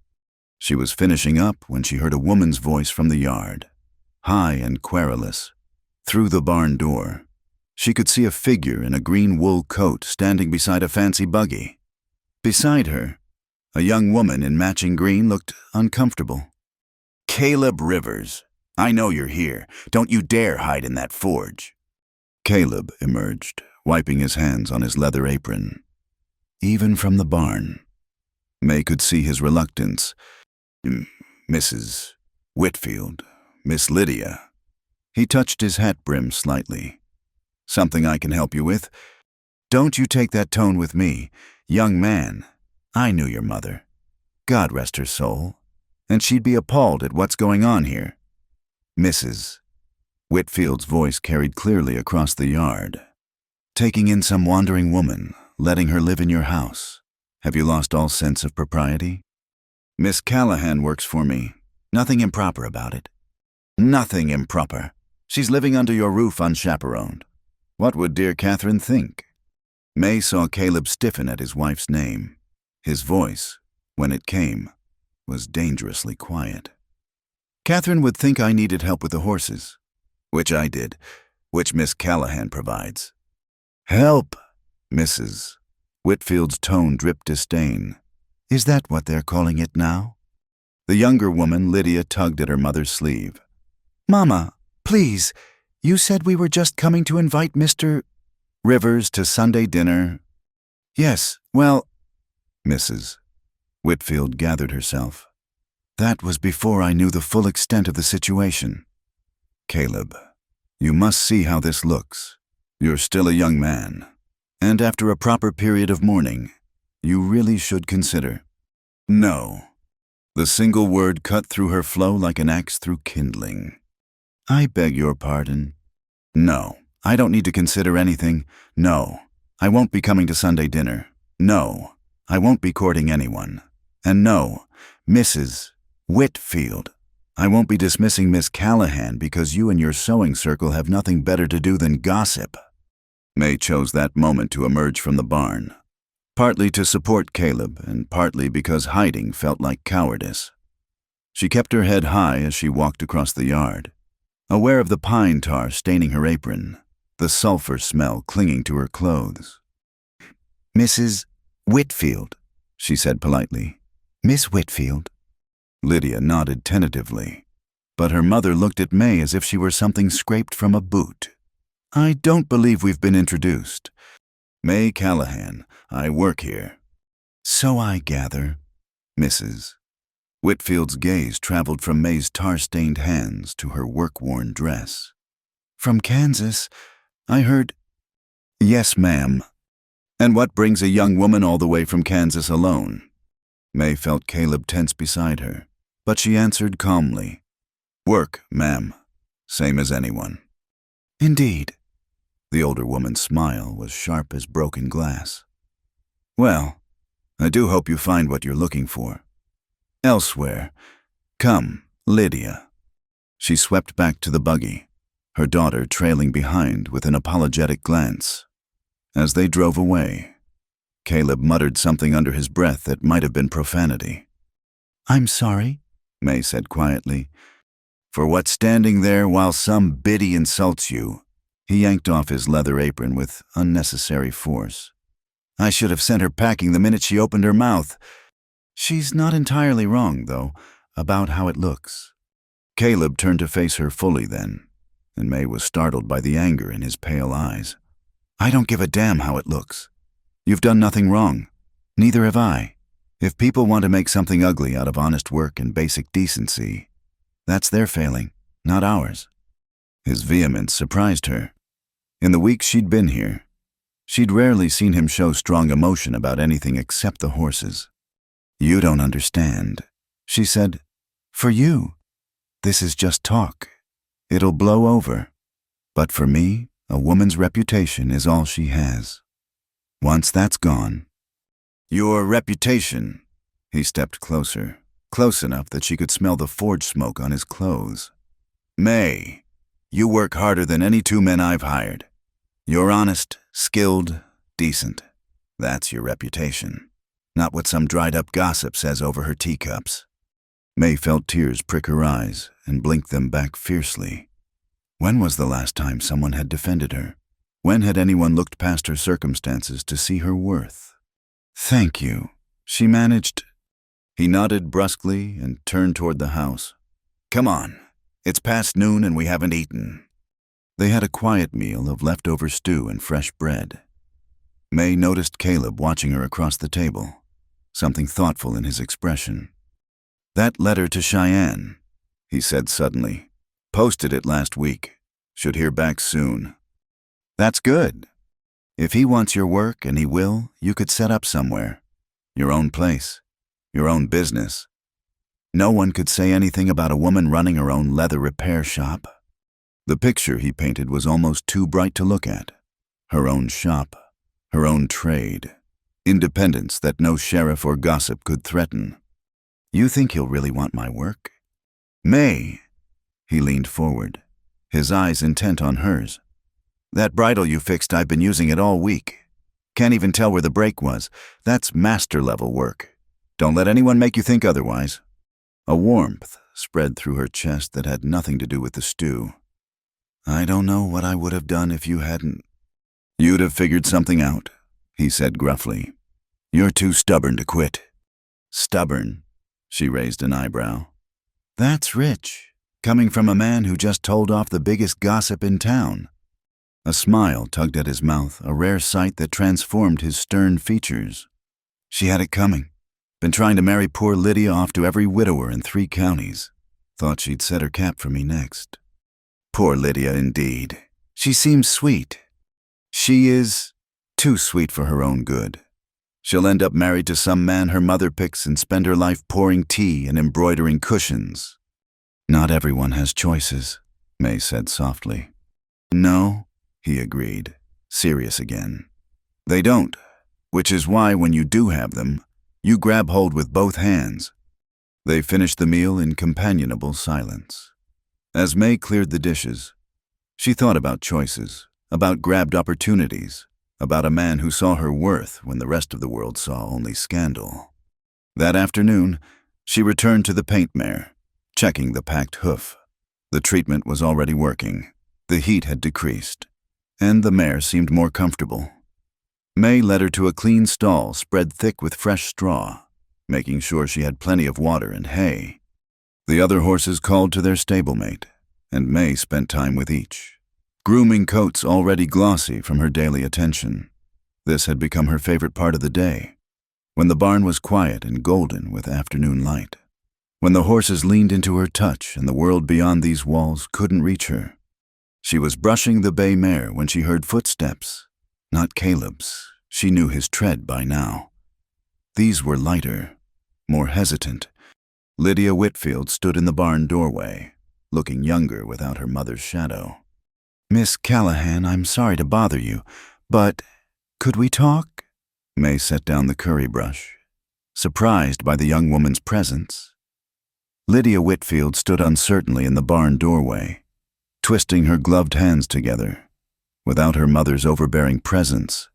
She was finishing up when she heard a woman's voice from the yard, high and querulous. Through the barn door, she could see a figure in a green wool coat standing beside a fancy buggy. Beside her, a young woman in matching green looked uncomfortable. Caleb Rivers, I know you're here. Don't you dare hide in that forge. Caleb emerged, wiping his hands on his leather apron. Even from the barn, May could see his reluctance. Mrs. Whitfield, Miss Lydia. He touched his hat brim slightly. Something I can help you with? Don't you take that tone with me. Young man, I knew your mother. God rest her soul. And she'd be appalled at what's going on here. Mrs. Whitfield's voice carried clearly across the yard. Taking in some wandering woman, letting her live in your house. Have you lost all sense of propriety? Miss Callahan works for me. Nothing improper about it. Nothing improper. She's living under your roof unchaperoned. What would dear Catherine think? May saw Caleb stiffen at his wife's name. His voice, when it came, was dangerously quiet. Catherine would think I needed help with the horses, which I did, which Miss Callahan provides. Help, Mrs. Whitfield's tone dripped disdain. Is that what they're calling it now? The younger woman, Lydia, tugged at her mother's sleeve. Mama, please, you said we were just coming to invite Mr. Rivers to Sunday dinner. Yes, well, Mrs. Whitfield gathered herself. That was before I knew the full extent of the situation. Caleb, you must see how this looks. You're still a young man, and after a proper period of mourning, you really should consider. No. The single word cut through her flow like an axe through kindling. I beg your pardon. No, I don't need to consider anything. No, I won't be coming to Sunday dinner. No, I won't be courting anyone. And no, Mrs. Whitfield, I won't be dismissing Miss Callahan because you and your sewing circle have nothing better to do than gossip. May chose that moment to emerge from the barn, partly to support Caleb and partly because hiding felt like cowardice. She kept her head high as she walked across the yard, aware of the pine tar staining her apron, the sulfur smell clinging to her clothes. Mrs. Whitfield, she said politely. Miss Whitfield. Lydia nodded tentatively, but her mother looked at May as if she were something scraped from a boot. I don't believe we've been introduced. May Callahan, I work here. So I gather, Mrs. Whitfield's gaze traveled from May's tar-stained hands to her work-worn dress. From Kansas, I heard. Yes, ma'am. And what brings a young woman all the way from Kansas alone? May felt Caleb tense beside her, but she answered calmly. Work, ma'am. Same as anyone. Indeed. The older woman's smile was sharp as broken glass. Well, I do hope you find what you're looking for. Elsewhere. Come, Lydia. She swept back to the buggy, her daughter trailing behind with an apologetic glance. As they drove away, Caleb muttered something under his breath that might have been profanity. I'm sorry, May said quietly. For what's standing there while some biddy insults you. He yanked off his leather apron with unnecessary force. I should have sent her packing the minute she opened her mouth. She's not entirely wrong, though, about how it looks. Caleb turned to face her fully then, and May was startled by the anger in his pale eyes. "I don't give a damn how it looks. You've done nothing wrong. Neither have I. If people want to make something ugly out of honest work and basic decency, that's their failing, not ours." His vehemence surprised her. In the weeks she'd been here, she'd rarely seen him show strong emotion about anything except the horses. "You don't understand," she said. "For you, this is just talk. It'll blow over. But for me, a woman's reputation is all she has. Once that's gone—" "Your reputation." He stepped closer, close enough that she could smell the forge smoke on his clothes. "May, you work harder than any 2 men I've hired. You're honest, skilled, decent. That's your reputation. Not what some dried-up gossip says over her teacups." May felt tears prick her eyes and blinked them back fiercely. When was the last time someone had defended her? When had anyone looked past her circumstances to see her worth? "Thank you," she managed. He nodded brusquely and turned toward the house. "Come on. It's past noon and we haven't eaten." They had a quiet meal of leftover stew and fresh bread. May noticed Caleb watching her across the table, something thoughtful in his expression. "That letter to Cheyenne," he said suddenly. "Posted it last week. Should hear back soon." "That's good. If he wants your work, and he will, you could set up somewhere. Your own place. Your own business. No one could say anything about a woman running her own leather repair shop." The picture he painted was almost too bright to look at. Her own shop. Her own trade. Independence that no sheriff or gossip could threaten. "You think he'll really want my work?" "May." He leaned forward, his eyes intent on hers. "That bridle you fixed, I've been using it all week. Can't even tell where the break was. That's master-level work. Don't let anyone make you think otherwise." A warmth spread through her chest that had nothing to do with the stew. "I don't know what I would have done if you hadn't—" "You'd have figured something out," he said gruffly. "You're too stubborn to quit." "Stubborn?" She raised an eyebrow. "That's rich, coming from a man who just told off the biggest gossip in town." A smile tugged at his mouth, a rare sight that transformed his stern features. "She had it coming. Been trying to marry poor Lydia off to every widower in 3 counties. Thought she'd set her cap for me next." "Poor Lydia, indeed. She seems sweet." "She is too sweet for her own good. She'll end up married to some man her mother picks and spend her life pouring tea and embroidering cushions." "Not everyone has choices," May said softly. "No," he agreed, serious again. "They don't, which is why when you do have them, you grab hold with both hands." They finished the meal in companionable silence. As May cleared the dishes, she thought about choices, about grabbed opportunities, about a man who saw her worth when the rest of the world saw only scandal. That afternoon, she returned to the paint mare, checking the packed hoof. The treatment was already working. The heat had decreased, and the mare seemed more comfortable. May led her to a clean stall spread thick with fresh straw, making sure she had plenty of water and hay. The other horses called to their stablemate, and May spent time with each, grooming coats already glossy from her daily attention. This had become her favorite part of the day, when the barn was quiet and golden with afternoon light, when the horses leaned into her touch and the world beyond these walls couldn't reach her. She was brushing the bay mare when she heard footsteps, not Caleb's. She knew his tread by now. These were lighter, more hesitant. Lydia Whitfield stood in the barn doorway, looking younger without her mother's shadow. "Miss Callahan, I'm sorry to bother you, but could we talk?" May set down the curry brush, surprised by the young woman's presence. Lydia Whitfield stood uncertainly in the barn doorway, twisting her gloved hands together. Without her mother's overbearing presence,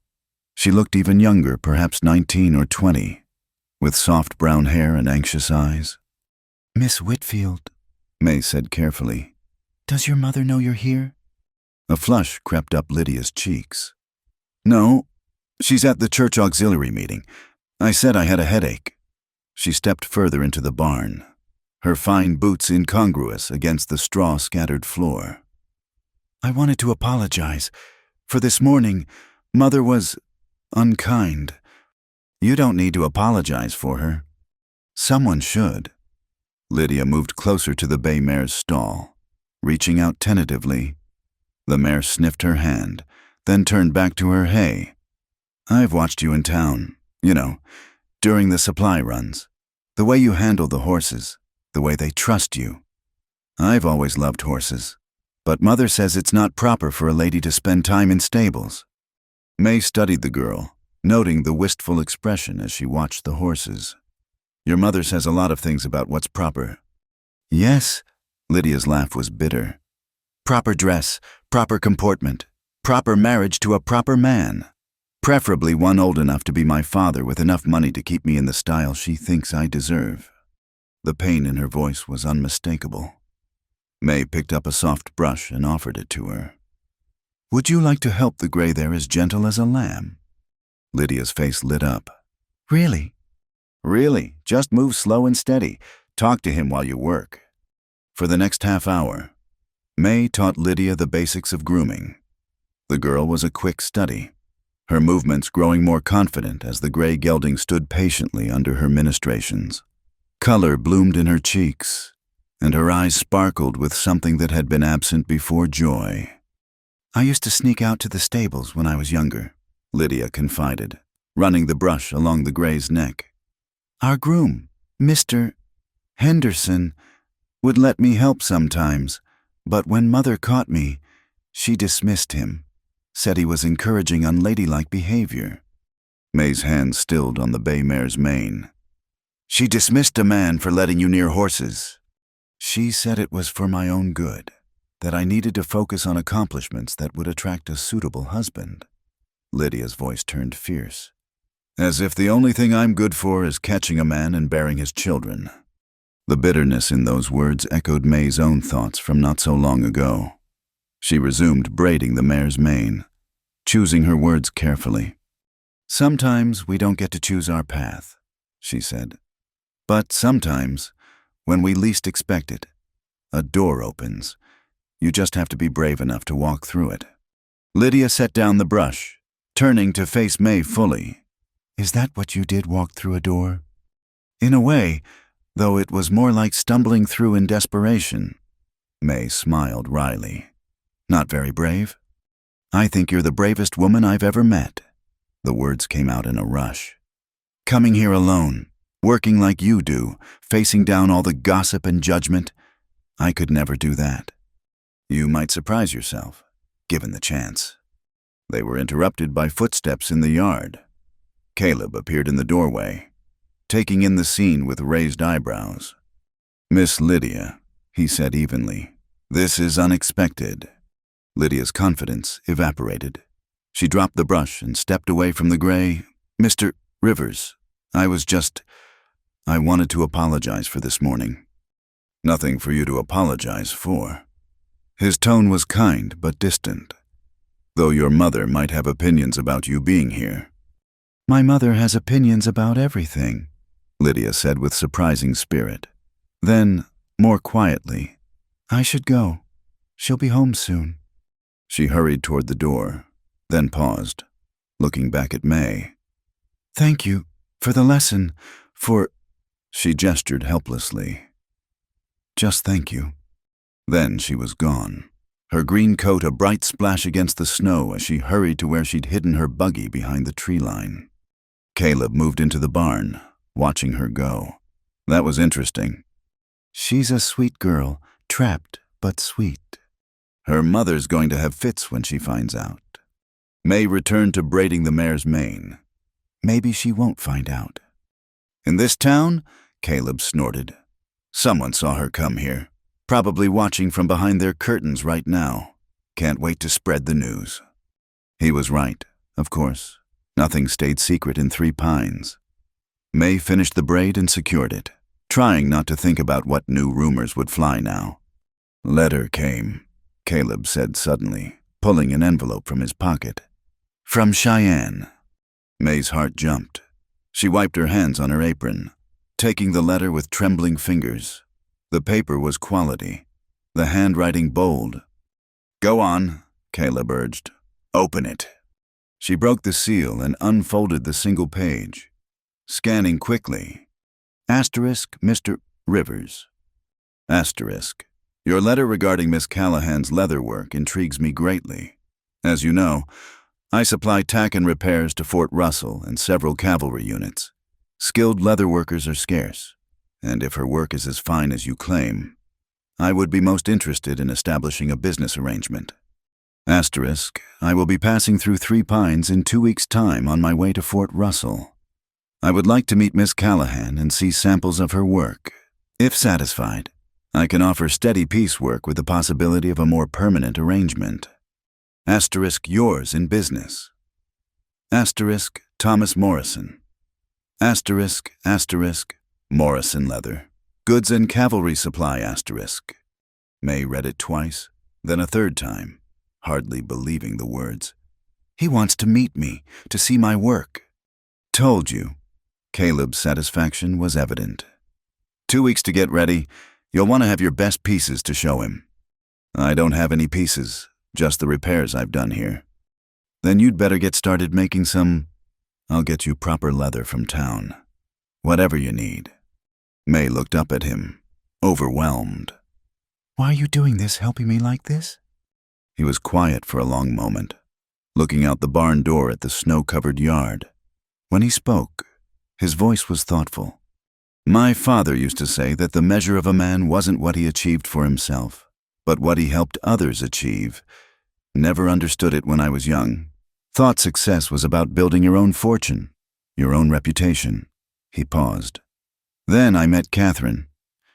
she looked even younger, perhaps 19 or 20, with soft brown hair and anxious eyes. "Miss Whitfield," May said carefully, "does your mother know you're here?" A flush crept up Lydia's cheeks. "No, she's at the church auxiliary meeting. I said I had a headache." She stepped further into the barn, her fine boots incongruous against the straw-scattered floor. "I wanted to apologize. For this morning, Mother was unkind." "You don't need to apologize for her. Someone should." Lydia moved closer to the bay mare's stall, reaching out tentatively. The mare sniffed her hand, then turned back to her hay. "I've watched you in town, during the supply runs. The way you handle the horses, the way they trust you. I've always loved horses, but Mother says it's not proper for a lady to spend time in stables." May studied the girl, noting the wistful expression as she watched the horses. "Your mother says a lot of things about what's proper." "Yes," Lydia's laugh was bitter. "Proper dress, proper comportment, proper marriage to a proper man. Preferably one old enough to be my father with enough money to keep me in the style she thinks I deserve." The pain in her voice was unmistakable. May picked up a soft brush and offered it to her. "Would you like to help the gray there as gentle as a lamb?" Lydia's face lit up. "Really?" "Really. Just move slow and steady. Talk to him while you work." For the next half hour, May taught Lydia the basics of grooming. The girl was a quick study, her movements growing more confident as the gray gelding stood patiently under her ministrations. Color bloomed in her cheeks, and her eyes sparkled with something that had been absent before: joy. "I used to sneak out to the stables when I was younger," Lydia confided, running the brush along the gray's neck. "Our groom, Mr. Henderson, would let me help sometimes, but when Mother caught me, she dismissed him, said he was encouraging unladylike behavior." May's hand stilled on the bay mare's mane. "She dismissed a man for letting you near horses." "She said it was for my own good, that I needed to focus on accomplishments that would attract a suitable husband." Lydia's voice turned fierce. "As if the only thing I'm good for is catching a man and bearing his children." The bitterness in those words echoed May's own thoughts from not so long ago. She resumed braiding the mare's mane, choosing her words carefully. "Sometimes we don't get to choose our path," she said. "But sometimes, when we least expect it, a door opens. You just have to be brave enough to walk through it." Lydia set down the brush, turning to face May fully. "Is that what you did, walk through a door?" "In a way, though it was more like stumbling through in desperation." May smiled wryly. "Not very brave?" "I think you're the bravest woman I've ever met." The words came out in a rush. "Coming here alone, working like you do, facing down all the gossip and judgment, I could never do that." "You might surprise yourself, given the chance." They were interrupted by footsteps in the yard. Caleb appeared in the doorway, taking in the scene with raised eyebrows. "Miss Lydia," he said evenly, "this is unexpected." Lydia's confidence evaporated. She dropped the brush and stepped away from the gray. "Mr. Rivers, I wanted to apologize for this morning." "Nothing for you to apologize for." His tone was kind but distant. "Though your mother might have opinions about you being here." "My mother has opinions about everything," Lydia said with surprising spirit. Then, more quietly, "I should go. She'll be home soon." She hurried toward the door, then paused, looking back at May. "Thank you for the lesson, for—" She gestured helplessly. "Just thank you." Then she was gone, her green coat a bright splash against the snow as she hurried to where she'd hidden her buggy behind the tree line. Caleb moved into the barn, watching her go. That was interesting. "She's a sweet girl, trapped but sweet." "Her mother's going to have fits when she finds out." May returned to braiding the mare's mane. "Maybe she won't find out." "In this town?" Caleb snorted. "Someone saw her come here, probably watching from behind their curtains right now. Can't wait to spread the news." He was right, of course. Nothing stayed secret in Three Pines. May finished the braid and secured it, trying not to think about what new rumors would fly now. "Letter came," Caleb said suddenly, pulling an envelope from his pocket. "From Cheyenne." May's heart jumped. She wiped her hands on her apron, taking the letter with trembling fingers. The paper was quality, the handwriting bold. "Go on," Caleb urged. "Open it." She broke the seal and unfolded the single page, scanning quickly. Asterisk, Mr. Rivers. Asterisk. Your letter regarding Miss Callahan's leather work intrigues me greatly. As you know, I supply tack and repairs to Fort Russell and several cavalry units. Skilled leather workers are scarce, and if her work is as fine as you claim, I would be most interested in establishing a business arrangement. Asterisk, I will be passing through Three Pines in 2 weeks' time on my way to Fort Russell. I would like to meet Miss Callahan and see samples of her work. If satisfied, I can offer steady piecework with the possibility of a more permanent arrangement. Asterisk, yours in business. Asterisk, Thomas Morrison. Asterisk, Morrison Leather. Goods and cavalry supply, asterisk. May read it twice, then a third time, hardly believing the words. He wants to meet me, to see my work. Told you. Caleb's satisfaction was evident. 2 weeks to get ready. You'll want to have your best pieces to show him. I don't have any pieces, just the repairs I've done here. Then you'd better get started making some. I'll get you proper leather from town. Whatever you need. May looked up at him, overwhelmed. Why are you doing this, helping me like this? He was quiet for a long moment, looking out the barn door at the snow-covered yard. When he spoke, his voice was thoughtful. My father used to say that the measure of a man wasn't what he achieved for himself, but what he helped others achieve. Never understood it when I was young. Thought success was about building your own fortune, your own reputation. He paused. Then I met Catherine.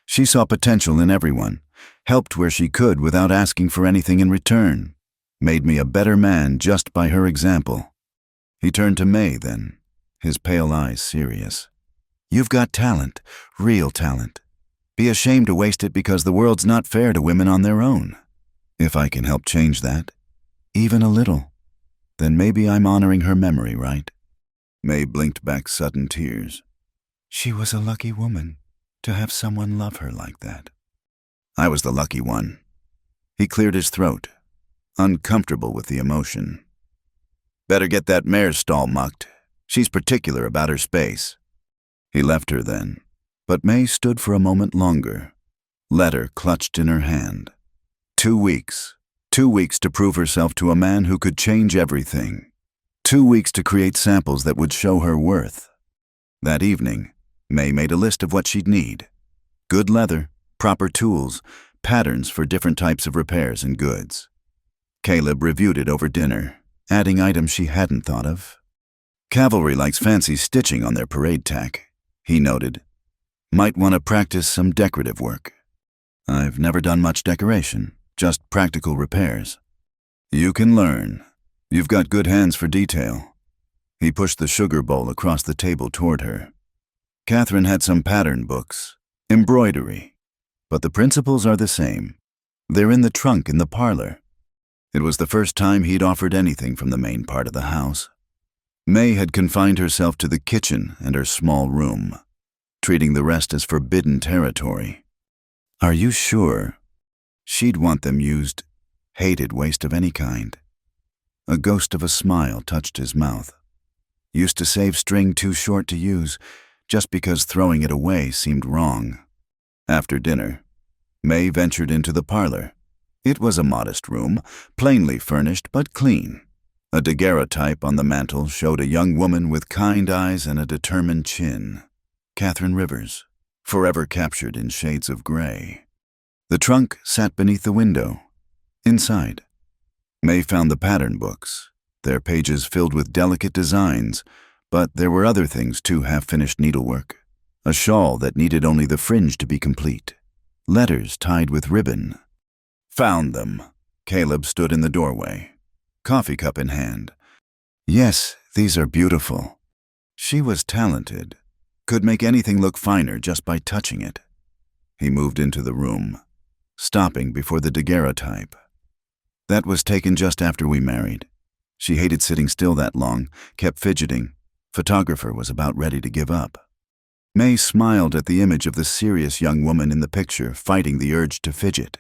She saw potential in everyone, helped where she could without asking for anything in return, made me a better man just by her example. He turned to May then, his pale eyes serious. You've got talent, real talent. Be ashamed to waste it because the world's not fair to women on their own. If I can help change that, even a little, then maybe I'm honoring her memory, right? May blinked back sudden tears. She was a lucky woman to have someone love her like that. I was the lucky one. He cleared his throat, uncomfortable with the emotion. Better get that mare's stall mucked. She's particular about her space. He left her then, but May stood for a moment longer, letter clutched in her hand. 2 weeks. 2 weeks to prove herself to a man who could change everything. 2 weeks to create samples that would show her worth. That evening, May made a list of what she'd need. Good leather, proper tools, patterns for different types of repairs and goods. Caleb reviewed it over dinner, adding items she hadn't thought of. Cavalry likes fancy stitching on their parade tack, he noted. Might want to practice some decorative work. I've never done much decoration, just practical repairs. You can learn. You've got good hands for detail. He pushed the sugar bowl across the table toward her. Catherine had some pattern books, embroidery, but the principles are the same. They're in the trunk in the parlor. It was the first time he'd offered anything from the main part of the house. May had confined herself to the kitchen and her small room, treating the rest as forbidden territory. Are you sure? She'd want them used, hated waste of any kind. A ghost of a smile touched his mouth. Used to save string too short to use, just because throwing it away seemed wrong. After dinner, May ventured into the parlor. It was a modest room, plainly furnished but clean. A daguerreotype on the mantel showed a young woman with kind eyes and a determined chin. Catherine Rivers, forever captured in shades of gray. The trunk sat beneath the window. Inside, May found the pattern books, their pages filled with delicate designs, but there were other things too, half-finished needlework. A shawl that needed only the fringe to be complete. Letters tied with ribbon. Found them. Caleb stood in the doorway, coffee cup in hand. Yes, these are beautiful. She was talented, could make anything look finer just by touching it. He moved into the room, stopping before the daguerreotype. That was taken just after we married. She hated sitting still that long, kept fidgeting. Photographer was about ready to give up. May smiled at the image of the serious young woman in the picture, fighting the urge to fidget.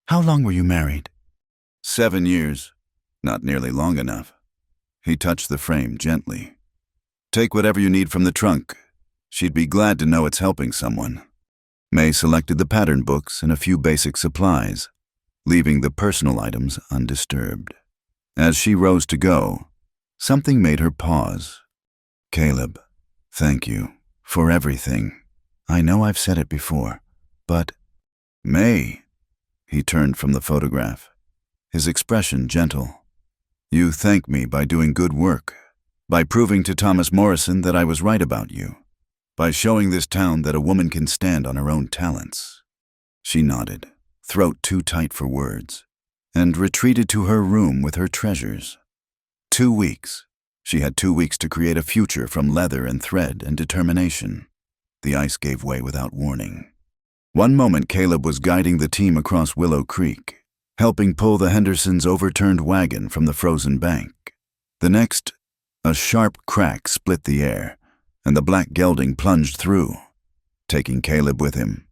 "How long were you married?" 7 years. Not nearly long enough. He touched the frame gently. "Take whatever you need from the trunk. She'd be glad to know it's helping someone." May selected the pattern books and a few basic supplies, leaving the personal items undisturbed. As she rose to go, something made her pause. "Caleb, thank you for everything. I know I've said it before, but—" "May." He turned from the photograph, his expression gentle. "You thank me by doing good work, by proving to Thomas Morrison that I was right about you, by showing this town that a woman can stand on her own talents." She nodded, throat too tight for words, and retreated to her room with her treasures. 2 weeks. She had 2 weeks to create a future from leather and thread and determination. The ice gave way without warning. One moment Caleb was guiding the team across Willow Creek, helping pull the Hendersons' overturned wagon from the frozen bank. The next, a sharp crack split the air, and the black gelding plunged through, taking Caleb with him.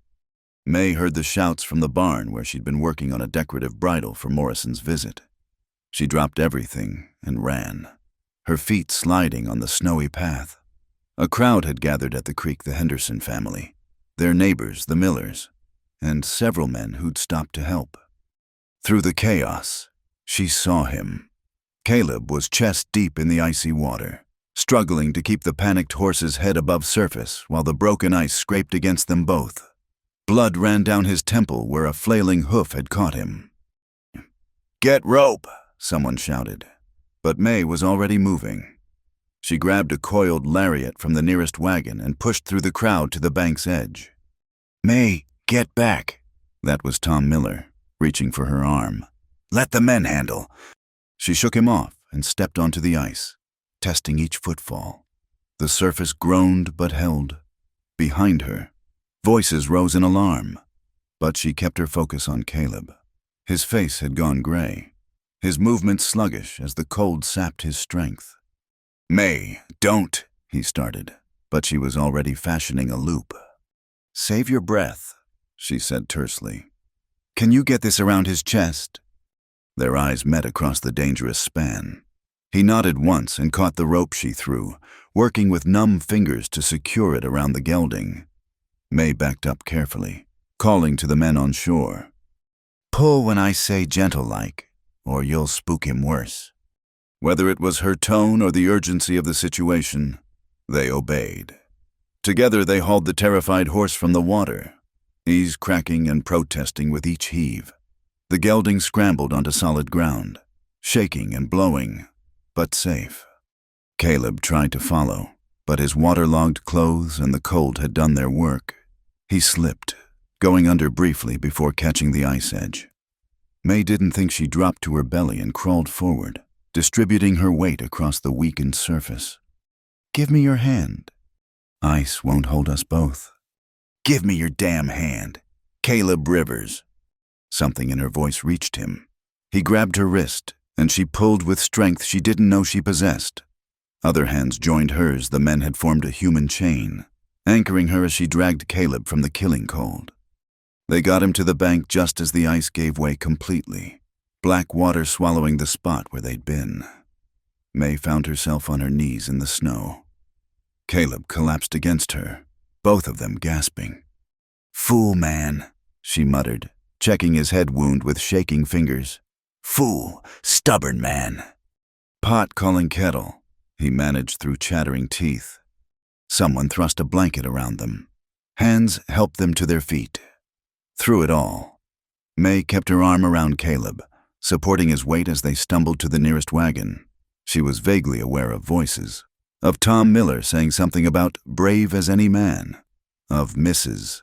May heard the shouts from the barn where she'd been working on a decorative bridle for Morrison's visit. She dropped everything and ran, her feet sliding on the snowy path. A crowd had gathered at the creek, the Henderson family, their neighbors, the Millers, and several men who'd stopped to help. Through the chaos, she saw him. Caleb was chest deep in the icy water, struggling to keep the panicked horse's head above surface while the broken ice scraped against them both. Blood ran down his temple where a flailing hoof had caught him. "Get rope!" someone shouted, but May was already moving. She grabbed a coiled lariat from the nearest wagon and pushed through the crowd to the bank's edge. "May, get back!" That was Tom Miller, reaching for her arm. "Let the men handle." She shook him off and stepped onto the ice, testing each footfall. The surface groaned but held. Behind her, voices rose in alarm, but she kept her focus on Caleb. His face had gone gray, his movements sluggish as the cold sapped his strength. "May, don't," he started, but she was already fashioning a loop. "Save your breath," she said tersely. "Can you get this around his chest?" Their eyes met across the dangerous span. He nodded once and caught the rope she threw, working with numb fingers to secure it around the gelding. May backed up carefully, calling to the men on shore. "Pull when I say gentle-like, or you'll spook him worse." Whether it was her tone or the urgency of the situation, they obeyed. Together they hauled the terrified horse from the water, ease cracking and protesting with each heave. The gelding scrambled onto solid ground, shaking and blowing, but safe. Caleb tried to follow, but his waterlogged clothes and the cold had done their work. He slipped, going under briefly before catching the ice edge. May didn't think she dropped to her belly and crawled forward, distributing her weight across the weakened surface. "Give me your hand." "Ice won't hold us both." "Give me your damn hand. Caleb Rivers." Something in her voice reached him. He grabbed her wrist, and she pulled with strength she didn't know she possessed. Other hands joined hers. The men had formed a human chain, anchoring her as she dragged Caleb from the killing cold. They got him to the bank just as the ice gave way completely, black water swallowing the spot where they'd been. May found herself on her knees in the snow. Caleb collapsed against her, both of them gasping. "Fool, man," she muttered, checking his head wound with shaking fingers. "Fool, stubborn man." "Pot calling kettle," he managed through chattering teeth. Someone thrust a blanket around them. Hands helped them to their feet. Through it all, May kept her arm around Caleb, supporting his weight as they stumbled to the nearest wagon. She was vaguely aware of voices, of Tom Miller saying something about brave as any man, of Mrs.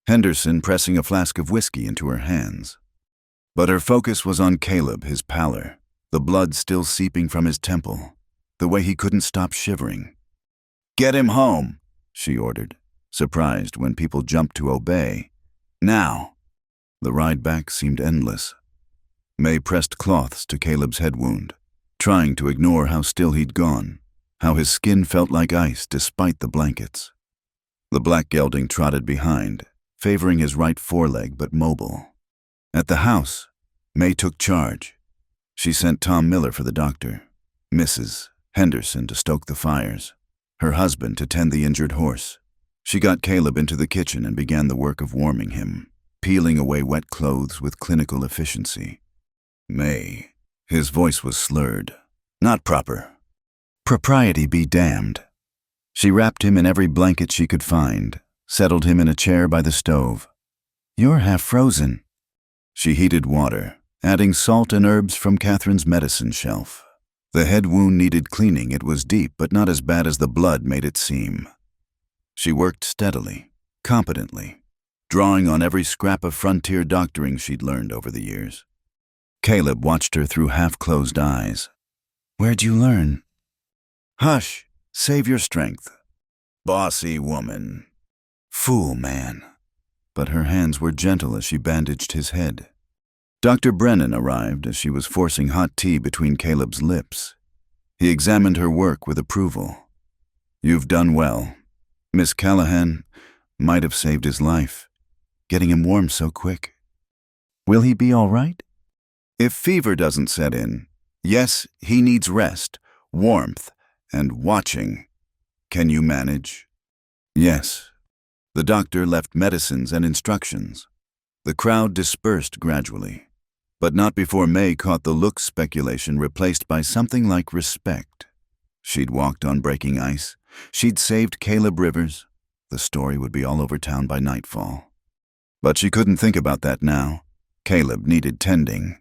Henderson pressing a flask of whiskey into her hands. But her focus was on Caleb, his pallor, the blood still seeping from his temple, the way he couldn't stop shivering. "Get him home," she ordered, surprised when people jumped to obey. "Now." The ride back seemed endless. May pressed cloths to Caleb's head wound, trying to ignore how still he'd gone, how his skin felt like ice despite the blankets. The black gelding trotted behind, favoring his right foreleg but mobile. At the house, May took charge. She sent Tom Miller for the doctor, Mrs. Henderson to stoke the fires, her husband to tend the injured horse. She got Caleb into the kitchen and began the work of warming him, peeling away wet clothes with clinical efficiency. May. His voice was slurred. Not proper. Propriety be damned. She wrapped him in every blanket she could find, settled him in a chair by the stove. You're half frozen. She heated water, adding salt and herbs from Catherine's medicine shelf. The head wound needed cleaning. It was deep, but not as bad as the blood made it seem. She worked steadily, competently, drawing on every scrap of frontier doctoring she'd learned over the years. Caleb watched her through half-closed eyes. Where'd you learn? Hush, save your strength. Bossy woman. Fool man. But her hands were gentle as she bandaged his head. Dr. Brennan arrived as she was forcing hot tea between Caleb's lips. He examined her work with approval. You've done well. Miss Callahan might have saved his life, getting him warm so quick. Will he be all right? If fever doesn't set in, yes, he needs rest, warmth, and watching. Can you manage? Yes. The doctor left medicines and instructions. The crowd dispersed gradually, but not before May caught the look speculation replaced by something like respect. She'd walked on breaking ice. She'd saved Caleb Rivers. The story would be all over town by nightfall. But she couldn't think about that now. Caleb needed tending.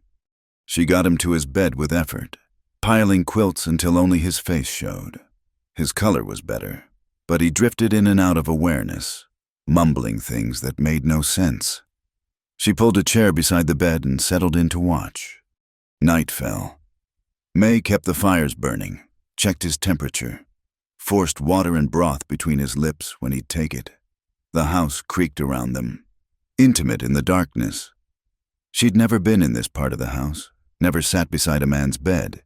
She got him to his bed with effort, piling quilts until only his face showed. His color was better, but he drifted in and out of awareness, mumbling things that made no sense. She pulled a chair beside the bed and settled in to watch. Night fell. May kept the fires burning, checked his temperature, forced water and broth between his lips when he'd take it. The house creaked around them, intimate in the darkness. She'd never been in this part of the house, never sat beside a man's bed.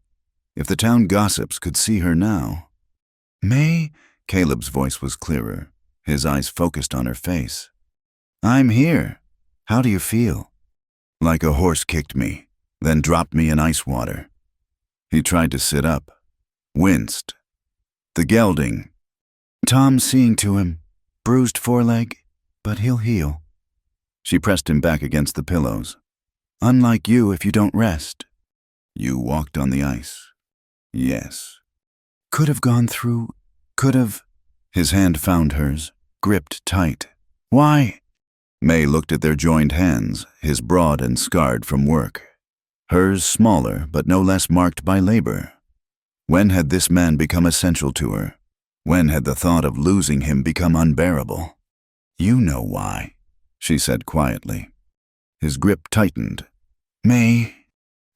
If the town gossips could see her now. May? Caleb's voice was clearer, his eyes focused on her face. I'm here. How do you feel? Like a horse kicked me, then dropped me in ice water. He tried to sit up, winced. The gelding. Tom seeing to him, bruised foreleg, but he'll heal. She pressed him back against the pillows. Unlike you if you don't rest. You walked on the ice. Yes. Could have gone through, could have. His hand found hers, gripped tight. Why? May looked at their joined hands, his broad and scarred from work. Hers smaller, but no less marked by labor. When had this man become essential to her? When had the thought of losing him become unbearable? You know why, she said quietly. His grip tightened. May,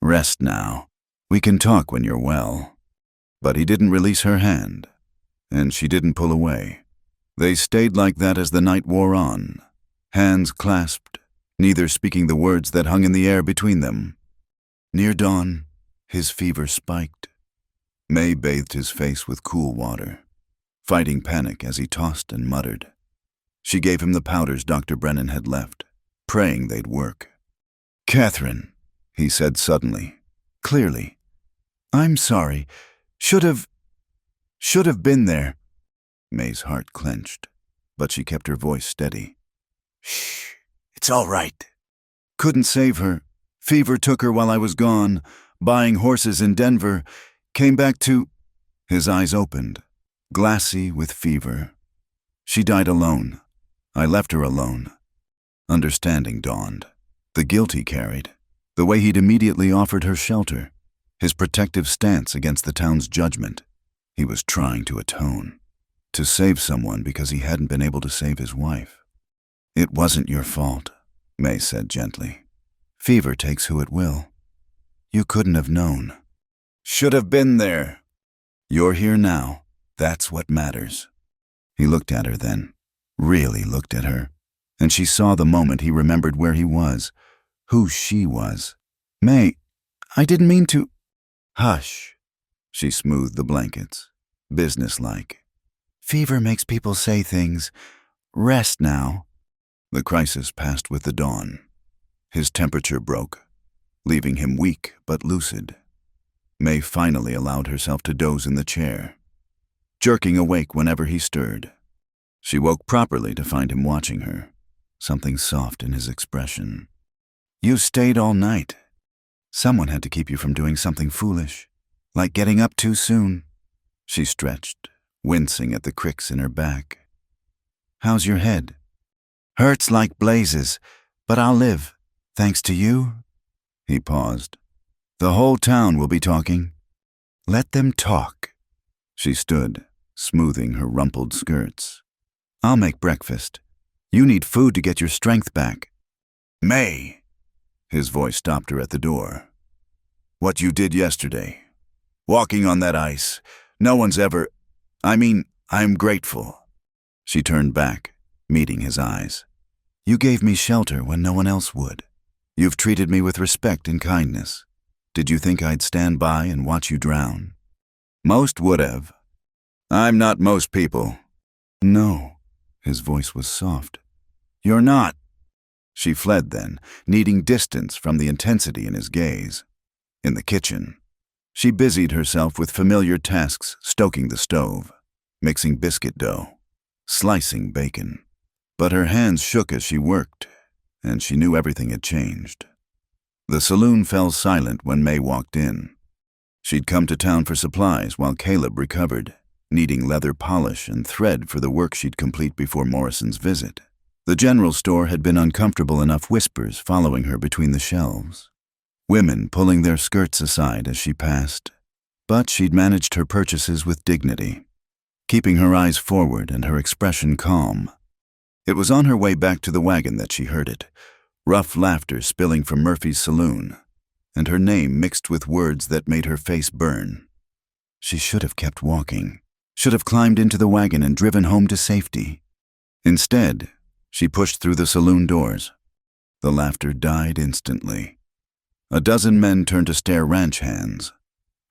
rest now. We can talk when you're well. But he didn't release her hand, and she didn't pull away. They stayed like that as the night wore on, hands clasped, neither speaking the words that hung in the air between them. Near dawn, his fever spiked. May bathed his face with cool water, fighting panic as he tossed and muttered. She gave him the powders Dr. Brennan had left, praying they'd work. Catherine, he said suddenly, clearly. I'm sorry. Should have been there. May's heart clenched, but she kept her voice steady. Shh, it's all right. Couldn't save her. Fever took her while I was gone, buying horses in Denver. Came back to... His eyes opened, glassy with fever. She died alone. I left her alone. Understanding dawned. The guilt he carried, the way he'd immediately offered her shelter, his protective stance against the town's judgment. He was trying to atone, to save someone because he hadn't been able to save his wife. It wasn't your fault, May said gently. Fever takes who it will. You couldn't have known. Should have been there. You're here now. That's what matters. He looked at her then, really looked at her, and she saw the moment he remembered where he was, who she was. May, I didn't mean to... Hush. She smoothed the blankets, businesslike. Fever makes people say things, Rest now." The crisis passed with the dawn. His temperature broke, leaving him weak but lucid. May finally allowed herself to doze in the chair, jerking awake whenever he stirred. She woke properly to find him watching her, something soft in his expression. "You stayed all night. Someone had to keep you from doing something foolish, like getting up too soon." She stretched, wincing at the cricks in her back. "How's your head?" "Hurts like blazes, but I'll live, thanks to you." He paused. "The whole town will be talking." "Let them talk." She stood, smoothing her rumpled skirts. "I'll make breakfast. You need food to get your strength back." "May!" His voice stopped her at the door. "What you did yesterday, walking on that ice, no one's ever... I'm grateful." She turned back, meeting his eyes. "You gave me shelter when no one else would. You've treated me with respect and kindness. Did you think I'd stand by and watch you drown?" "Most would have. I'm not most people." "No." His voice was soft. "You're not." She fled then, needing distance from the intensity in his gaze. In the kitchen, she busied herself with familiar tasks, stoking the stove, mixing biscuit dough, slicing bacon. But her hands shook as she worked, and she knew everything had changed. The saloon fell silent when May walked in. She'd come to town for supplies while Caleb recovered, needing leather polish and thread for the work she'd complete before Morrison's visit. The general store had been uncomfortable enough whispers following her between the shelves, women pulling their skirts aside as she passed. But she'd managed her purchases with dignity, keeping her eyes forward and her expression calm. It was on her way back to the wagon that she heard it, rough laughter spilling from Murphy's saloon, and her name mixed with words that made her face burn. She should have kept walking, should have climbed into the wagon and driven home to safety. Instead, she pushed through the saloon doors. The laughter died instantly. A dozen men turned to stare ranch hands,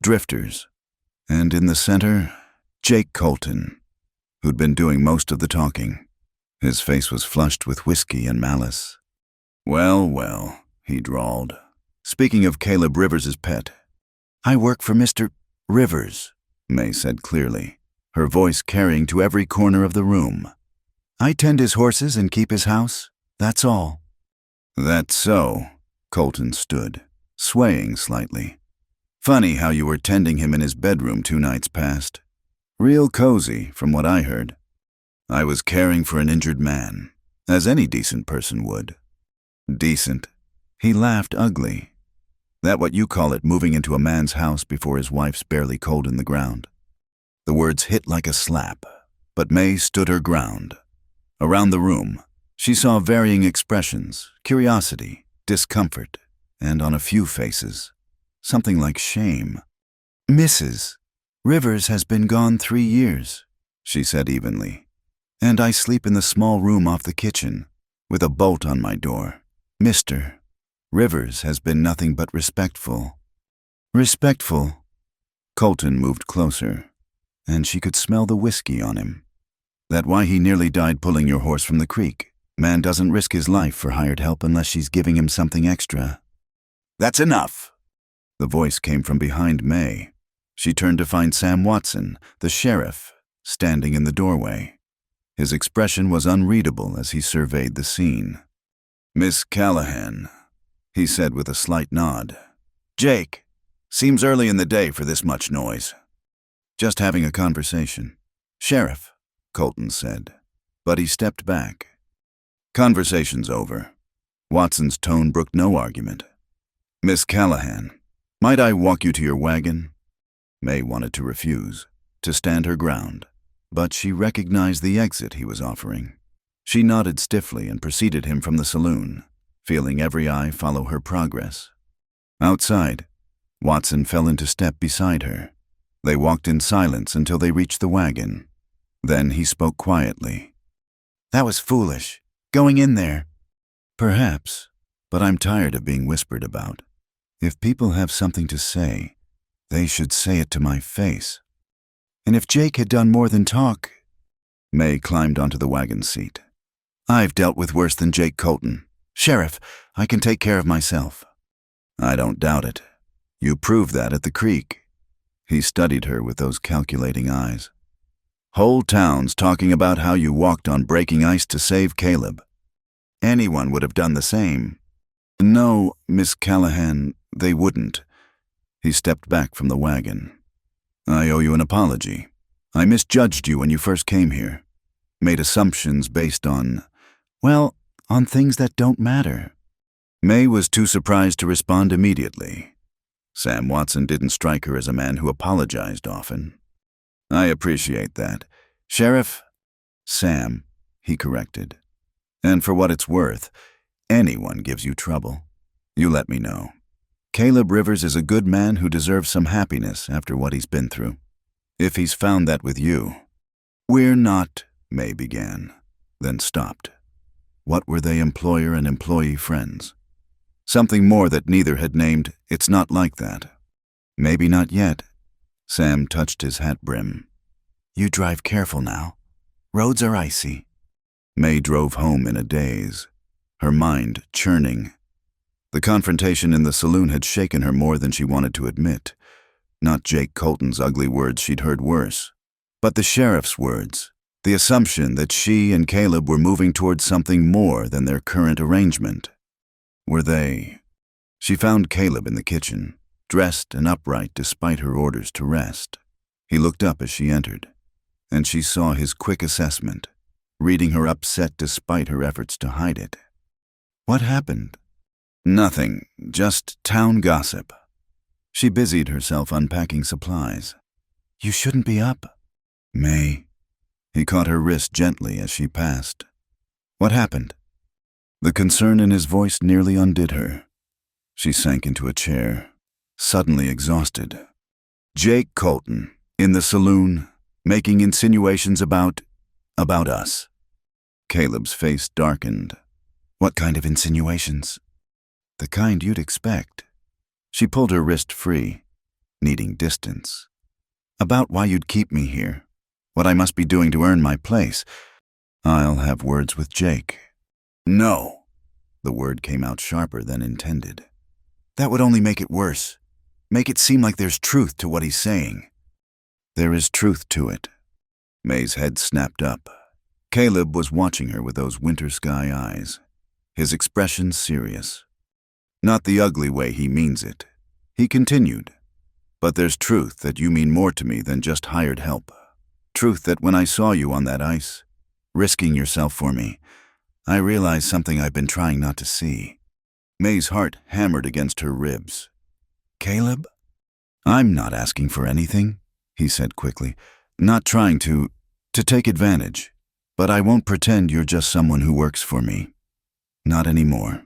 drifters, and in the center, Jake Colton, who'd been doing most of the talking. His face was flushed with whiskey and malice. "Well, well," he drawled. "Speaking of Caleb Rivers's pet." "I work for Mr. Rivers," May said clearly, her voice carrying to every corner of the room. "I tend his horses and keep his house, that's all." "That's so." Colton stood, swaying slightly. "Funny how you were tending him in his bedroom 2 nights past. Real cozy, from what I heard." "I was caring for an injured man, as any decent person would." "Decent?" He laughed ugly. "That what you call it, moving into a man's house before his wife's barely cold in the ground?" The words hit like a slap, but May stood her ground. Around the room, she saw varying expressions, curiosity, discomfort, and on a few faces, something like shame. "Mrs. Rivers has been gone 3 years," she said evenly. "And I sleep in the small room off the kitchen, with a bolt on my door. Mr. Rivers has been nothing but respectful." "Respectful?" Colton moved closer, and she could smell the whiskey on him. "That why he nearly died pulling your horse from the creek? Man doesn't risk his life for hired help unless she's giving him something extra." "That's enough!" The voice came from behind May. She turned to find Sam Watson, the sheriff, standing in the doorway. His expression was unreadable as he surveyed the scene. "Miss Callahan," he said with a slight nod. "Jake, seems early in the day for this much noise." "Just having a conversation." "Sheriff," Colton said, but he stepped back. "Conversation's over." Watson's tone brooked no argument. "Miss Callahan, might I walk you to your wagon?" May wanted to refuse, to stand her ground, but she recognized the exit he was offering. She nodded stiffly and preceded him from the saloon, feeling every eye follow her progress. Outside, Watson fell into step beside her. They walked in silence until they reached the wagon. Then he spoke quietly. "That was foolish, going in there." "Perhaps, but I'm tired of being whispered about. If people have something to say, they should say it to my face. And if Jake had done more than talk..." May climbed onto the wagon seat, I've dealt with worse than Jake Colton. Sheriff, I can take care of myself. I don't doubt it. You proved that at the creek. He studied her with those calculating eyes. Whole towns talking about how you walked on breaking ice to save Caleb. Anyone would have done the same. No, Miss Callahan, they wouldn't. He stepped back from the wagon. I owe you an apology. I misjudged you when you first came here. Made assumptions based on, well, on things that don't matter. May was too surprised to respond immediately. Sam Watson didn't strike her as a man who apologized often. I appreciate that. Sheriff, Sam, he corrected. And for what it's worth, anyone gives you trouble. You let me know. Caleb Rivers is a good man who deserves some happiness after what he's been through. If he's found that with you. We're not, May began, then stopped. What were they, employer and employee friends? Something more that neither had named, it's not like that. Maybe not yet. Sam touched his hat brim. You drive careful now. Roads are icy. May drove home in a daze, her mind churning. The confrontation in the saloon had shaken her more than she wanted to admit. Not Jake Colton's ugly words, she'd heard worse. But the sheriff's words, the assumption that she and Caleb were moving towards something more than their current arrangement. Were they? She found Caleb in the kitchen, dressed and upright despite her orders to rest. He looked up as she entered, and she saw his quick assessment, reading her upset despite her efforts to hide it. What happened? Nothing, just town gossip. She busied herself unpacking supplies. You shouldn't be up. May. He caught her wrist gently as she passed. What happened? The concern in his voice nearly undid her. She sank into a chair, suddenly exhausted. Jake Colton, in the saloon, making insinuations about us. Caleb's face darkened. What kind of insinuations? The kind you'd expect. She pulled her wrist free, needing distance. About why you'd keep me here, what I must be doing to earn my place. I'll have words with Jake. No. The word came out sharper than intended. That would only make it worse. Make it seem like there's truth to what he's saying. There is truth to it. May's head snapped up. Caleb was watching her with those winter sky eyes, his expression serious. Not the ugly way he means it. He continued. But there's truth that you mean more to me than just hired help. Truth that when I saw you on that ice, risking yourself for me, I realized something I've been trying not to see. May's heart hammered against her ribs. Caleb? I'm not asking for anything, he said quickly. Not trying to take advantage. But I won't pretend you're just someone who works for me. Not anymore.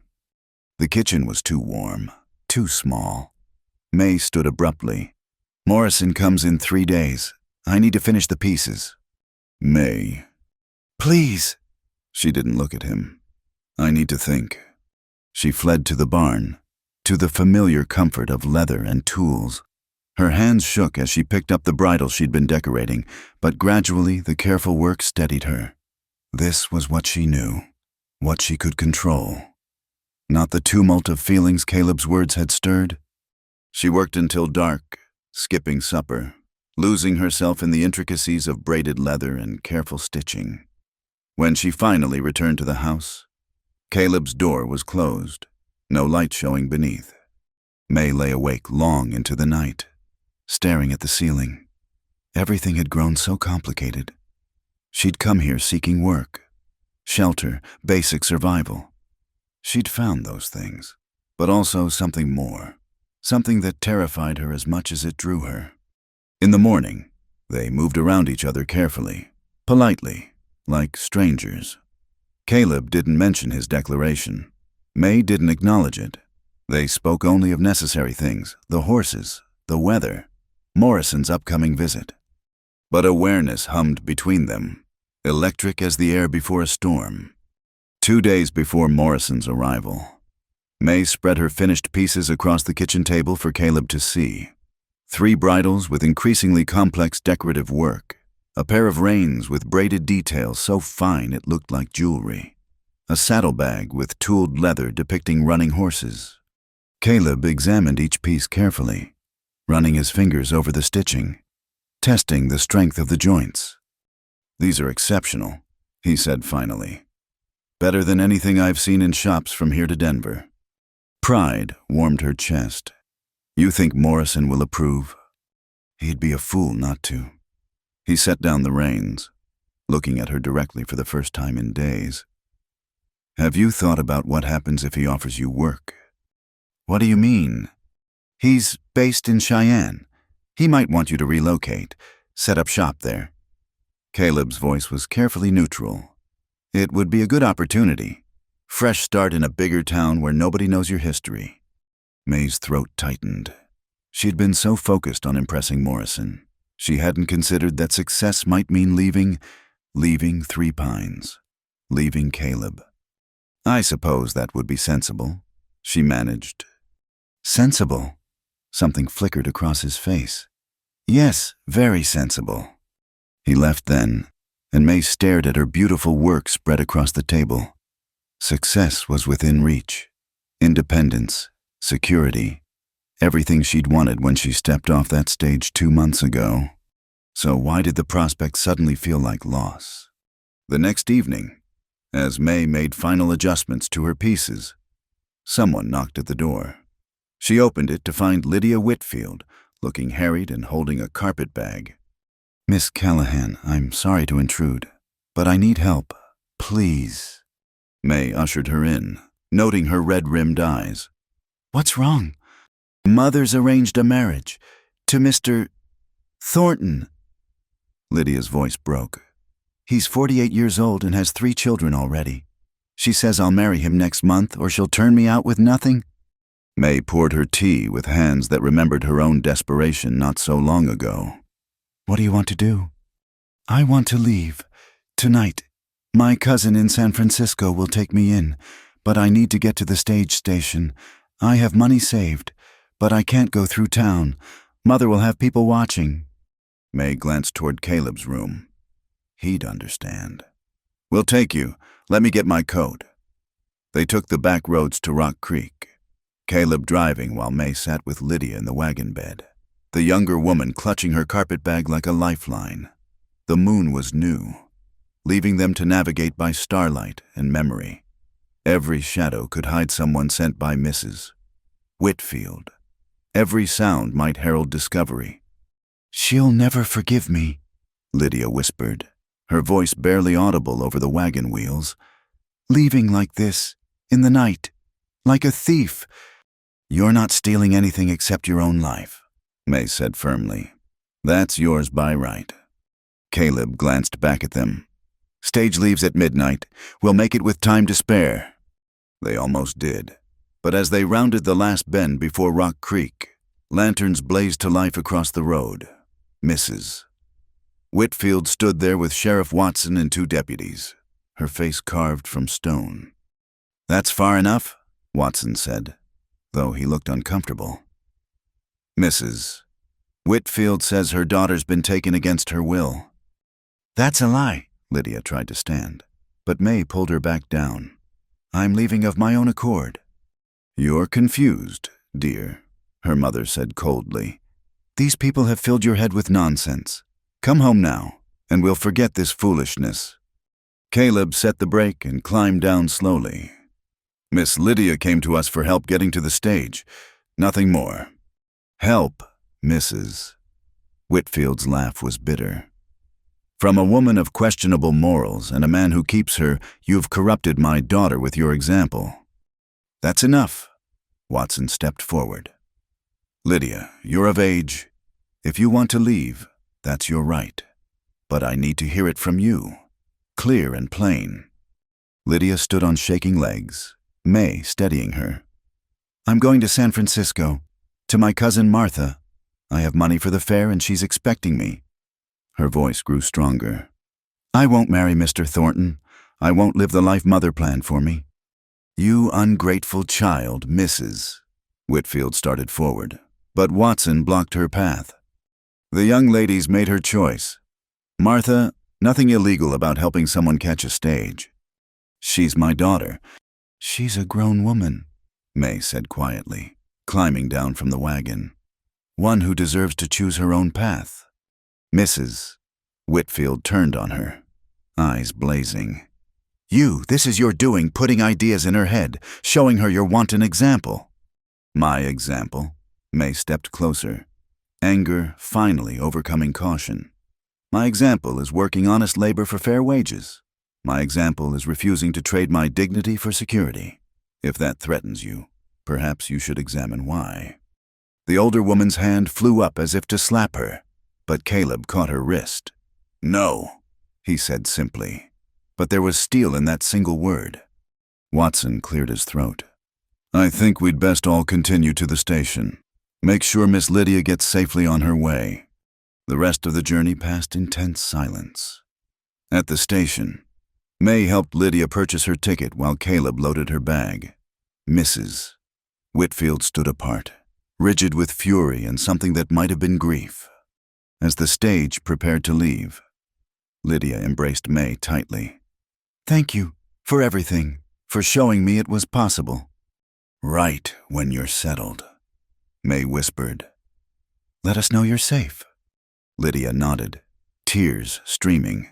The kitchen was too warm, too small. May stood abruptly. Morrison comes in 3 days. I need to finish the pieces. May. Please. She didn't look at him. I need to think. She fled to the barn, to the familiar comfort of leather and tools. Her hands shook as she picked up the bridle she'd been decorating, but gradually the careful work steadied her. This was what she knew, what she could control. Not the tumult of feelings Caleb's words had stirred. She worked until dark, skipping supper, losing herself in the intricacies of braided leather and careful stitching. When she finally returned to the house, Caleb's door was closed, no light showing beneath. May lay awake long into the night, staring at the ceiling. Everything had grown so complicated. She'd come here seeking work, shelter, basic survival. She'd found those things, but also something more, something that terrified her as much as it drew her. In the morning, they moved around each other carefully, politely, like strangers. Caleb didn't mention his declaration. May didn't acknowledge it. They spoke only of necessary things, the horses, the weather, Morrison's upcoming visit. But awareness hummed between them, electric as the air before a storm. 2 days before Morrison's arrival, May spread her finished pieces across the kitchen table for Caleb to see. 3 bridles with increasingly complex decorative work, a pair of reins with braided details so fine it looked like jewelry, a saddlebag with tooled leather depicting running horses. Caleb examined each piece carefully, running his fingers over the stitching, testing the strength of the joints. "These are exceptional," he said finally. "Better than anything I've seen in shops from here to Denver." Pride warmed her chest. "You think Morrison will approve?" He'd be a fool not to. He set down the reins, looking at her directly for the first time in days. "Have you thought about what happens if he offers you work?" "What do you mean?" "He's based in Cheyenne. He might want you to relocate, set up shop there." Caleb's voice was carefully neutral. "It would be a good opportunity. Fresh start in a bigger town where nobody knows your history." May's throat tightened. She'd been so focused on impressing Morrison, she hadn't considered that success might mean leaving Three Pines, leaving Caleb. "I suppose that would be sensible," she managed. "Sensible?" Something flickered across his face. "Yes, very sensible." He left then, and May stared at her beautiful work spread across the table. Success was within reach. Independence, security, everything she'd wanted when she stepped off that stage 2 months ago. So why did the prospect suddenly feel like loss? The next evening, as May made final adjustments to her pieces, someone knocked at the door. She opened it to find Lydia Whitfield, looking harried and holding a carpet bag. "Miss Callahan, I'm sorry to intrude, but I need help. Please." May ushered her in, noting her red-rimmed eyes. "What's wrong?" "Mother's arranged a marriage to Mr. Thornton." Lydia's voice broke. "He's 48 years old and has 3 children already. She says I'll marry him next month or she'll turn me out with nothing." May poured her tea with hands that remembered her own desperation not so long ago. "What do you want to do?" "I want to leave. Tonight. My cousin in San Francisco will take me in, but I need to get to the stage station. I have money saved, but I can't go through town. Mother will have people watching." May glanced toward Caleb's room. He'd understand. "We'll take you. Let me get my coat." They took the back roads to Rock Creek, Caleb driving while May sat with Lydia in the wagon bed, the younger woman clutching her carpet bag like a lifeline. The moon was new, leaving them to navigate by starlight and memory. Every shadow could hide someone sent by Mrs. Whitfield. Every sound might herald discovery. "She'll never forgive me," Lydia whispered, her voice barely audible over the wagon wheels. "Leaving like this, in the night, like a thief." "You're not stealing anything except your own life," May said firmly. "That's yours by right." Caleb glanced back at them. "Stage leaves at midnight. We'll make it with time to spare." They almost did. But as they rounded the last bend before Rock Creek, lanterns blazed to life across the road. Mrs. Whitfield stood there with Sheriff Watson and 2 deputies, her face carved from stone. "That's far enough," Watson said, though he looked uncomfortable. "Mrs. Whitfield says her daughter's been taken against her will." "That's a lie." Lydia tried to stand, but May pulled her back down. "I'm leaving of my own accord." "You're confused, dear," her mother said coldly. "These people have filled your head with nonsense. Come home now, and we'll forget this foolishness." Caleb set the brake and climbed down slowly. "Miss Lydia came to us for help getting to the stage. Nothing more." "Help, Mrs." Whitfield's laugh was bitter. "From a woman of questionable morals and a man who keeps her, you've corrupted my daughter with your example." "That's enough." Watson stepped forward. "Lydia, you're of age. If you want to leave, that's your right. But I need to hear it from you, clear and plain." Lydia stood on shaking legs, May steadying her. "I'm going to San Francisco, to my cousin Martha. I have money for the fare and she's expecting me." Her voice grew stronger. "I won't marry Mr. Thornton. I won't live the life Mother planned for me." "You ungrateful child, Mrs." Whitfield started forward, but Watson blocked her path. "The young lady's made her choice. Martha, nothing illegal about helping someone catch a stage. She's my daughter. She's a grown woman, May said quietly, climbing down from the wagon. One who deserves to choose her own path. Mrs. Whitfield turned on her, eyes blazing. This is your doing, putting ideas in her head, showing her your wanton example. My example? May stepped closer, anger finally overcoming caution. My example is working honest labor for fair wages. My example is refusing to trade my dignity for security. If that threatens you, perhaps you should examine why. The older woman's hand flew up as if to slap her, but Caleb caught her wrist. No, he said simply, but there was steel in that single word. Watson cleared his throat. I think we'd best all continue to the station. Make sure Miss Lydia gets safely on her way. The rest of the journey passed in tense silence. At the station, May helped Lydia purchase her ticket while Caleb loaded her bag. Mrs. Whitfield stood apart, rigid with fury and something that might have been grief. As the stage prepared to leave, Lydia embraced May tightly. Thank you for everything, for showing me it was possible. Right when you're settled, May whispered. Let us know you're safe. Lydia nodded, tears streaming.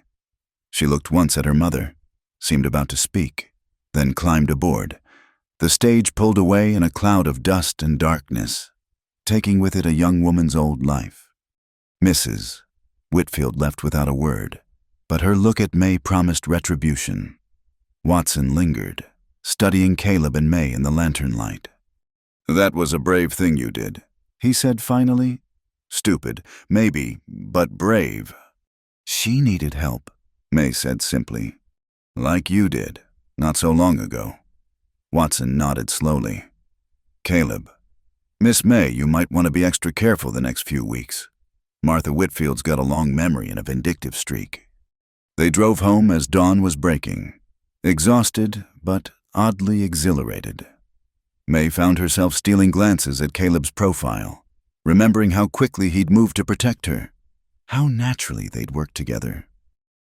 She looked once at her mother, seemed about to speak, then climbed aboard. The stage pulled away in a cloud of dust and darkness, taking with it a young woman's old life. Mrs. Whitfield left without a word, but her look at May promised retribution. Watson lingered, studying Caleb and May in the lantern light. That was a brave thing you did, he said finally. Stupid, maybe, but brave. She needed help, May said simply. Like you did, not so long ago. Watson nodded slowly. Caleb, Miss May, you might want to be extra careful the next few weeks. Martha Whitfield's got a long memory and a vindictive streak. They drove home as dawn was breaking, exhausted but oddly exhilarated. May found herself stealing glances at Caleb's profile, remembering how quickly he'd moved to protect her, how naturally they'd worked together.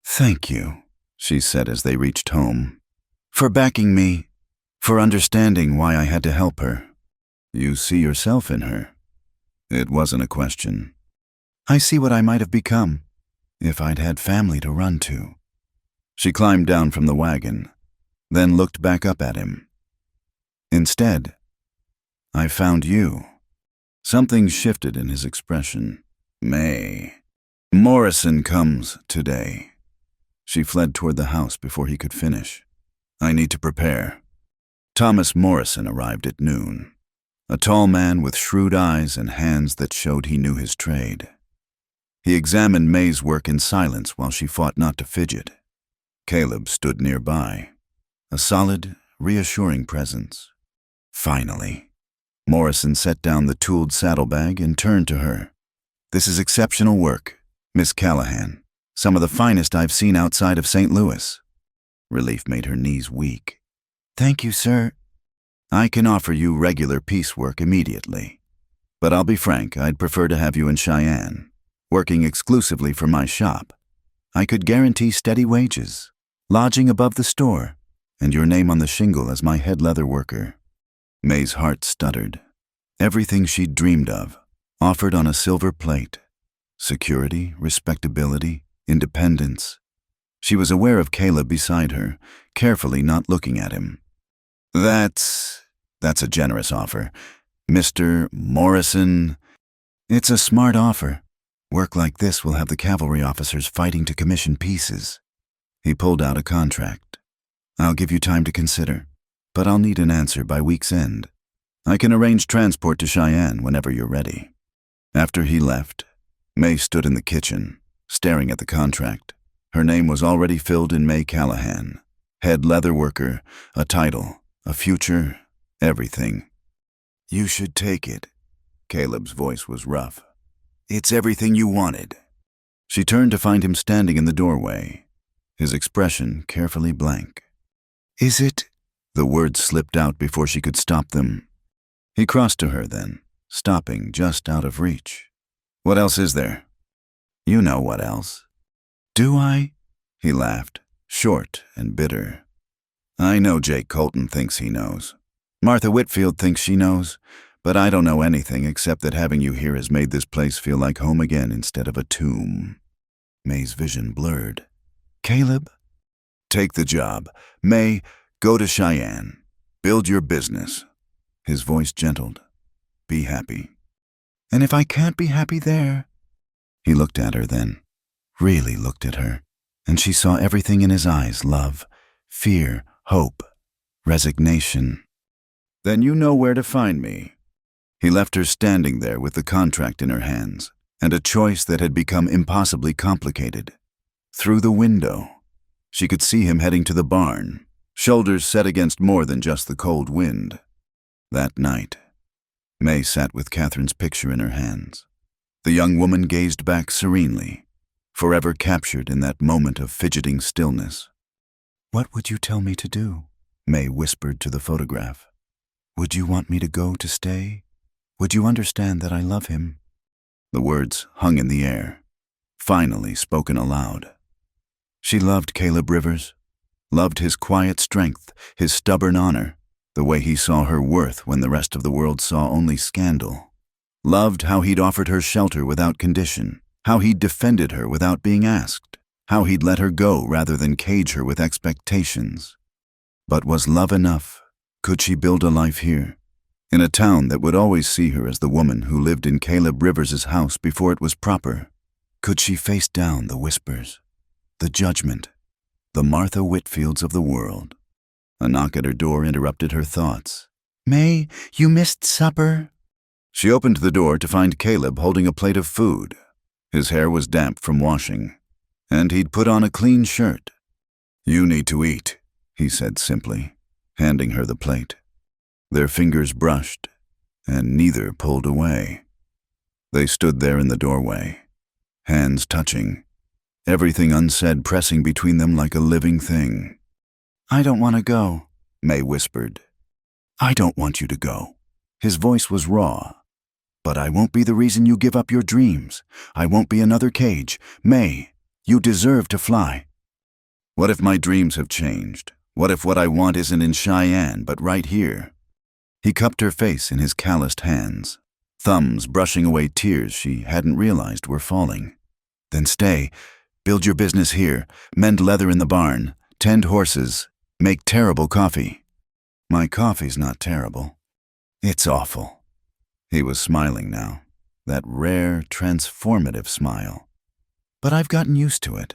Thank you, she said as they reached home, for backing me, for understanding why I had to help her. You see yourself in her. It wasn't a question. I see what I might have become, if I'd had family to run to. She climbed down from the wagon, then looked back up at him. Instead, I found you. Something shifted in his expression. May. Morrison comes today. She fled toward the house before he could finish. I need to prepare. Thomas Morrison arrived at noon, a tall man with shrewd eyes and hands that showed he knew his trade. He examined May's work in silence while she fought not to fidget. Caleb stood nearby, a solid, reassuring presence. Finally, Morrison set down the tooled saddlebag and turned to her. This is exceptional work, Miss Callahan. Some of the finest I've seen outside of St. Louis. Relief made her knees weak. Thank you, sir. I can offer you regular piecework immediately. But I'll be frank, I'd prefer to have you in Cheyenne, working exclusively for my shop. I could guarantee steady wages, lodging above the store, and your name on the shingle as my head leather worker. May's heart stuttered. Everything she'd dreamed of, offered on a silver plate. Security, respectability, independence. She was aware of Caleb beside her, carefully not looking at him. That's a generous offer. Mr. Morrison, it's a smart offer. Work like this will have the cavalry officers fighting to commission pieces. He pulled out a contract. I'll give you time to consider, but I'll need an answer by week's end. I can arrange transport to Cheyenne whenever you're ready. After he left, May stood in the kitchen, staring at the contract. Her name was already filled in May Callahan. Head leather worker, a title, a future, everything. You should take it. Caleb's voice was rough. It's everything you wanted. She turned to find him standing in the doorway, his expression carefully blank. Is it? The words slipped out before she could stop them. He crossed to her then, stopping just out of reach. What else is there? You know what else. Do I? He laughed, short and bitter. I know Jake Colton thinks he knows. Martha Whitfield thinks she knows, but I don't know anything except that having you here has made this place feel like home again instead of a tomb. May's vision blurred. Caleb? Take the job. May, go to Cheyenne. Build your business. His voice gentled. Be happy. And if I can't be happy there? He looked at her then, really looked at her, and she saw everything in his eyes: love, fear, hope, resignation. Then you know where to find me. He left her standing there with the contract in her hands, and a choice that had become impossibly complicated. Through the window, she could see him heading to the barn, shoulders set against more than just the cold wind. That night, May sat with Catherine's picture in her hands. The young woman gazed back serenely, forever captured in that moment of fidgeting stillness. What would you tell me to do? May whispered to the photograph. Would you want me to go, to stay? Would you understand that I love him? The words hung in the air, finally spoken aloud. She loved Caleb Rivers, loved his quiet strength, his stubborn honor, the way he saw her worth when the rest of the world saw only scandal. Loved how he'd offered her shelter without condition, how he'd defended her without being asked, how he'd let her go rather than cage her with expectations. But was love enough? Could she build a life here, in a town that would always see her as the woman who lived in Caleb Rivers' house before it was proper? Could she face down the whispers, the judgment, the Martha Whitfields of the world? A knock at her door interrupted her thoughts. May, you missed supper? She opened the door to find Caleb holding a plate of food. His hair was damp from washing, and he'd put on a clean shirt. You need to eat, he said simply, handing her the plate. Their fingers brushed, and neither pulled away. They stood there in the doorway, hands touching, everything unsaid pressing between them like a living thing. I don't want to go, May whispered. I don't want you to go. His voice was raw. But I won't be the reason you give up your dreams. I won't be another cage. May, you deserve to fly. What if my dreams have changed? What if what I want isn't in Cheyenne, but right here? He cupped her face in his calloused hands, thumbs brushing away tears she hadn't realized were falling. Then stay. Build your business here. Mend leather in the barn. Tend horses. Make terrible coffee. My coffee's not terrible. It's awful. He was smiling now, that rare, transformative smile. But I've gotten used to it.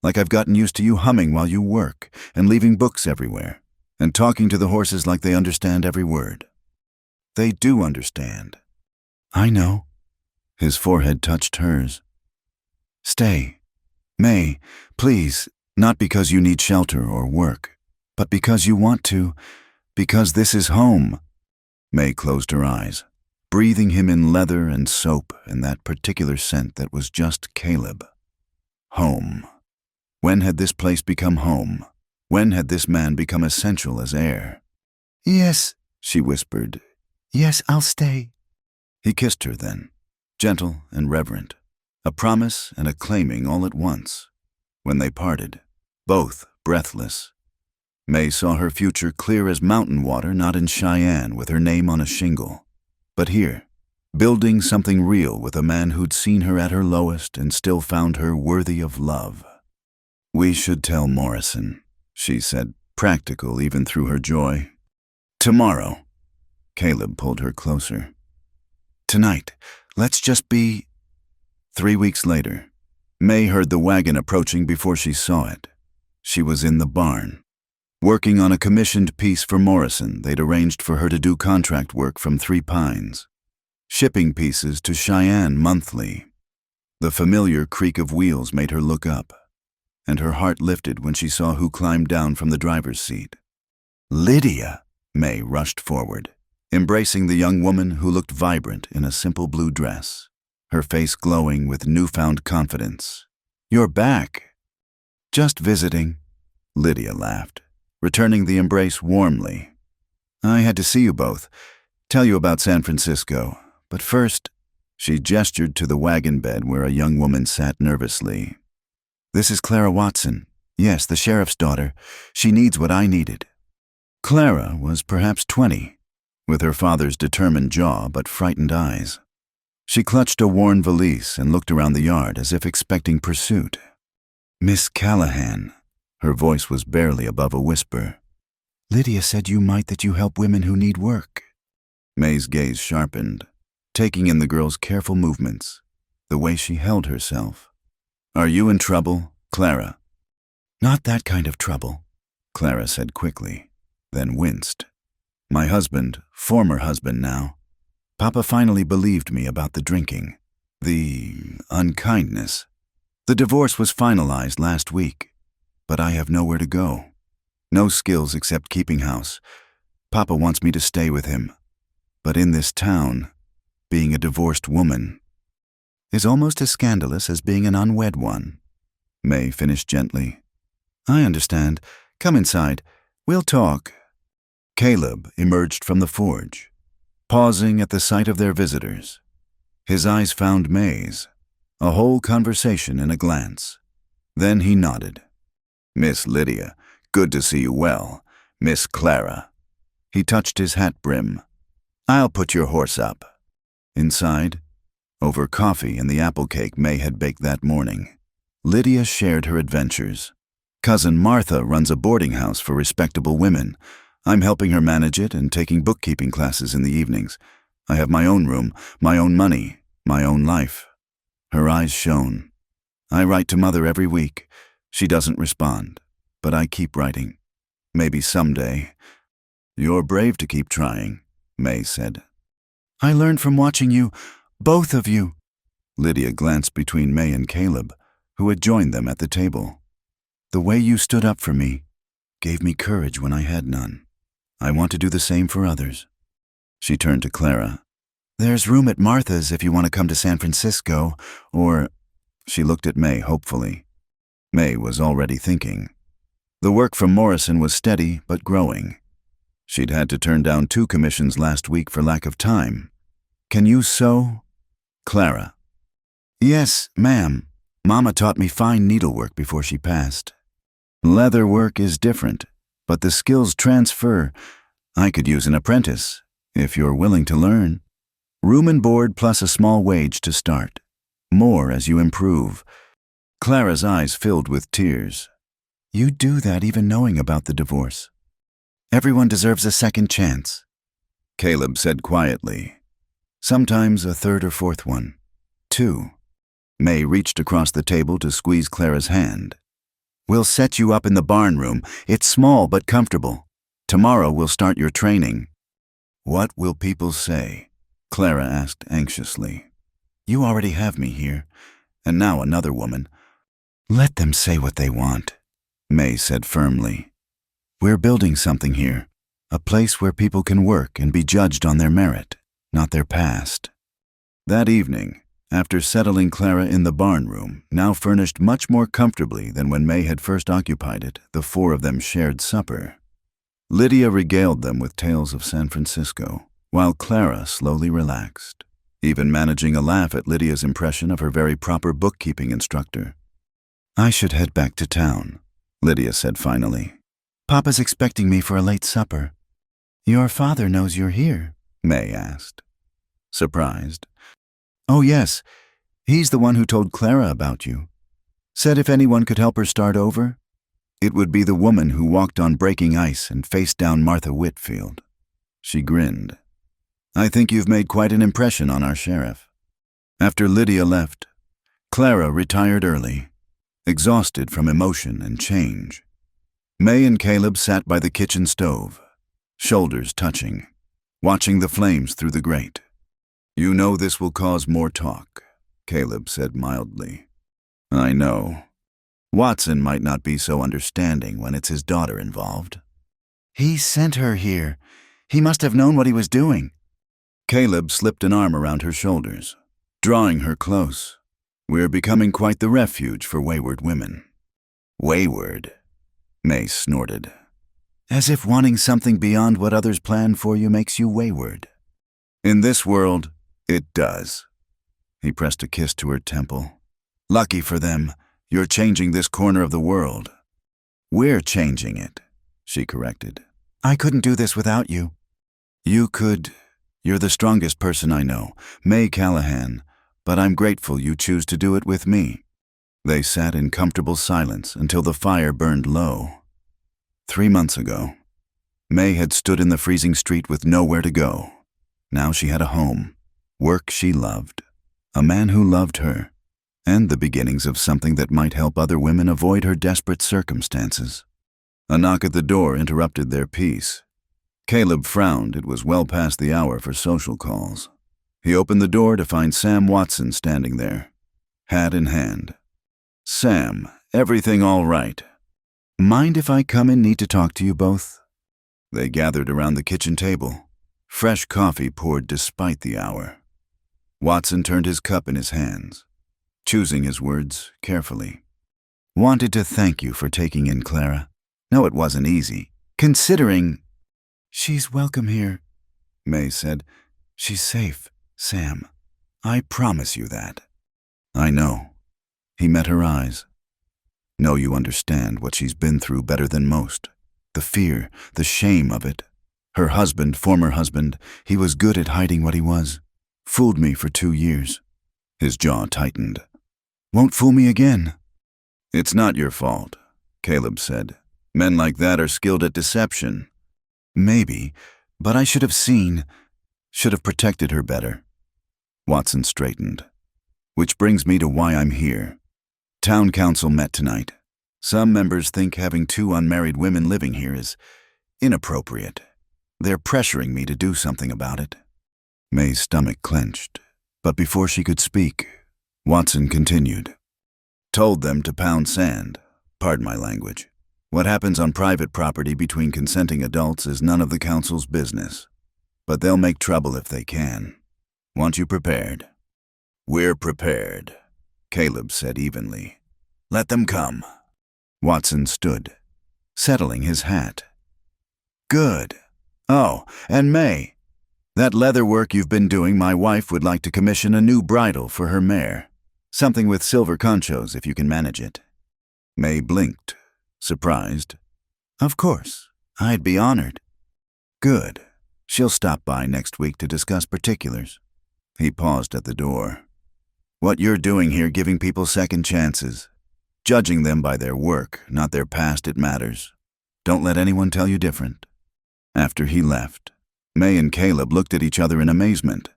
Like I've gotten used to you humming while you work, and leaving books everywhere, and talking to the horses like they understand every word. They do understand. I know. His forehead touched hers. Stay. May, please, not because you need shelter or work, but because you want to, because this is home. May closed her eyes, breathing him in leather and soap and that particular scent that was just Caleb. Home. When had this place become home? When had this man become essential as air? Yes, she whispered. Yes, I'll stay. He kissed her then, gentle and reverent, a promise and a claiming all at once. When they parted, both breathless, May saw her future clear as mountain water, not in Cheyenne with her name on a shingle, but here, building something real with a man who'd seen her at her lowest and still found her worthy of love. We should tell Morrison, she said, practical even through her joy. Tomorrow. Caleb pulled her closer. Tonight, let's just be... 3 weeks later, May heard the wagon approaching before she saw it. She was in the barn, working on a commissioned piece for Morrison they'd arranged for her to do contract work from Three Pines, shipping pieces to Cheyenne monthly. The familiar creak of wheels made her look up, and her heart lifted when she saw who climbed down from the driver's seat. Lydia! May rushed forward, embracing the young woman who looked vibrant in a simple blue dress, her face glowing with newfound confidence. You're back. Just visiting, Lydia laughed, returning the embrace warmly. I had to see you both, tell you about San Francisco, but first, she gestured to the wagon bed where a young woman sat nervously. This is Clara Watson. Yes, the sheriff's daughter. She needs what I needed. Clara was perhaps 20, with her father's determined jaw but frightened eyes. She clutched a worn valise and looked around the yard as if expecting pursuit. "Miss Callahan," her voice was barely above a whisper. "Lydia said that you help women who need work." May's gaze sharpened, taking in the girl's careful movements, the way she held herself. "Are you in trouble, Clara?" "Not that kind of trouble," Clara said quickly, then winced. "My husband, former husband now, Papa finally believed me about the drinking, the unkindness. The divorce was finalized last week, but I have nowhere to go. No skills except keeping house. Papa wants me to stay with him. But in this town, being a divorced woman is almost as scandalous as being an unwed one." May finished gently. "I understand. Come inside. We'll talk." Caleb emerged from the forge, pausing at the sight of their visitors. His eyes found May's, a whole conversation in a glance. Then he nodded. "Miss Lydia, good to see you well. Miss Clara." He touched his hat brim. "I'll put your horse up." Inside, over coffee and the apple cake May had baked that morning, Lydia shared her adventures. "Cousin Martha runs a boarding house for respectable women. I'm helping her manage it and taking bookkeeping classes in the evenings. I have my own room, my own money, my own life." Her eyes shone. "I write to Mother every week. She doesn't respond, but I keep writing. Maybe someday." "You're brave to keep trying," May said. "I learned from watching you, both of you." Lydia glanced between May and Caleb, who had joined them at the table. "The way you stood up for me gave me courage when I had none. I want to do the same for others." She turned to Clara. "There's room at Martha's if you want to come to San Francisco, or—" She looked at May hopefully. May was already thinking. The work from Morrison was steady but growing. She'd had to turn down 2 commissions last week for lack of time. "Can you sew?" "Clara." "Yes, ma'am. Mama taught me fine needlework before she passed." "Leather work is different, but the skills transfer. I could use an apprentice, if you're willing to learn. Room and board plus a small wage to start. More as you improve." Clara's eyes filled with tears. "You'd do that even knowing about the divorce. Everyone deserves a second chance," Caleb said quietly. "Sometimes a third or fourth one. 2. May reached across the table to squeeze Clara's hand. "We'll set you up in the barn room. It's small but comfortable. Tomorrow we'll start your training." "What will people say?" Clara asked anxiously. "You already have me here, and now another woman." "Let them say what they want," May said firmly. "We're building something here, a place where people can work and be judged on their merit, not their past." That evening, after settling Clara in the barn room, now furnished much more comfortably than when May had first occupied it, the 4 of them shared supper. Lydia regaled them with tales of San Francisco, while Clara slowly relaxed, even managing a laugh at Lydia's impression of her very proper bookkeeping instructor. "I should head back to town," Lydia said finally. "Papa's expecting me for a late supper." "Your father knows you're here?" May asked, surprised. "Oh yes, he's the one who told Clara about you. Said if anyone could help her start over, it would be the woman who walked on breaking ice and faced down Martha Whitfield." She grinned. "I think you've made quite an impression on our sheriff." After Lydia left, Clara retired early, exhausted from emotion and change. May and Caleb sat by the kitchen stove, shoulders touching, watching the flames through the grate. "You know this will cause more talk," Caleb said mildly. "I know. Watson might not be so understanding when it's his daughter involved." "He sent her here. He must have known what he was doing." Caleb slipped an arm around her shoulders, drawing her close. "We're becoming quite the refuge for wayward women." "Wayward?" May snorted. "As if wanting something beyond what others plan for you makes you wayward." "In this world, it does." He pressed a kiss to her temple. "Lucky for them, you're changing this corner of the world." "We're changing it," she corrected. I couldn't do this without you. You could. You're the strongest person I know, May Callahan, but I'm grateful you choose to do it with me. They sat in comfortable silence until the fire burned low. 3 months ago, May had stood in the freezing street with nowhere to go. Now she had a home, work she loved, a man who loved her, and the beginnings of something that might help other women avoid her desperate circumstances. A knock at the door interrupted their peace. Caleb frowned. It was well past the hour for social calls. He opened the door to find Sam Watson standing there, hat in hand. Sam, everything all right? Mind if I come and need to talk to you both? They gathered around the kitchen table. Fresh coffee poured despite the hour. Watson turned his cup in his hands, choosing his words carefully. Wanted to thank you for taking in Clara. No, it wasn't easy, considering... She's welcome here, May said. She's safe, Sam. I promise you that. I know. He met her eyes. Know you understand what she's been through better than most. The fear, the shame of it. Her husband, former husband, he was good at hiding what he was. Fooled me for 2 years. His jaw tightened. Won't fool me again. It's not your fault, Caleb said. Men like that are skilled at deception. Maybe, but I should have seen, should have protected her better. Watson straightened. Which brings me to why I'm here. Town council met tonight. Some members think having 2 unmarried women living here is inappropriate. They're pressuring me to do something about it. May's stomach clenched, but before she could speak, Watson continued. Told them to pound sand. Pardon my language. What happens on private property between consenting adults is none of the council's business. But they'll make trouble if they can. Want you prepared? We're prepared, Caleb said evenly. Let them come. Watson stood, settling his hat. Good. Oh, and May, that leather work you've been doing, my wife would like to commission a new bridle for her mare. Something with silver conchos if you can manage it. May blinked. Surprised. Of course, I'd be honored. Good. She'll stop by next week to discuss particulars. He paused at the door. What you're doing here, giving people second chances. Judging them by their work, not their past, it matters. Don't let anyone tell you different. After he left, May and Caleb looked at each other in amazement.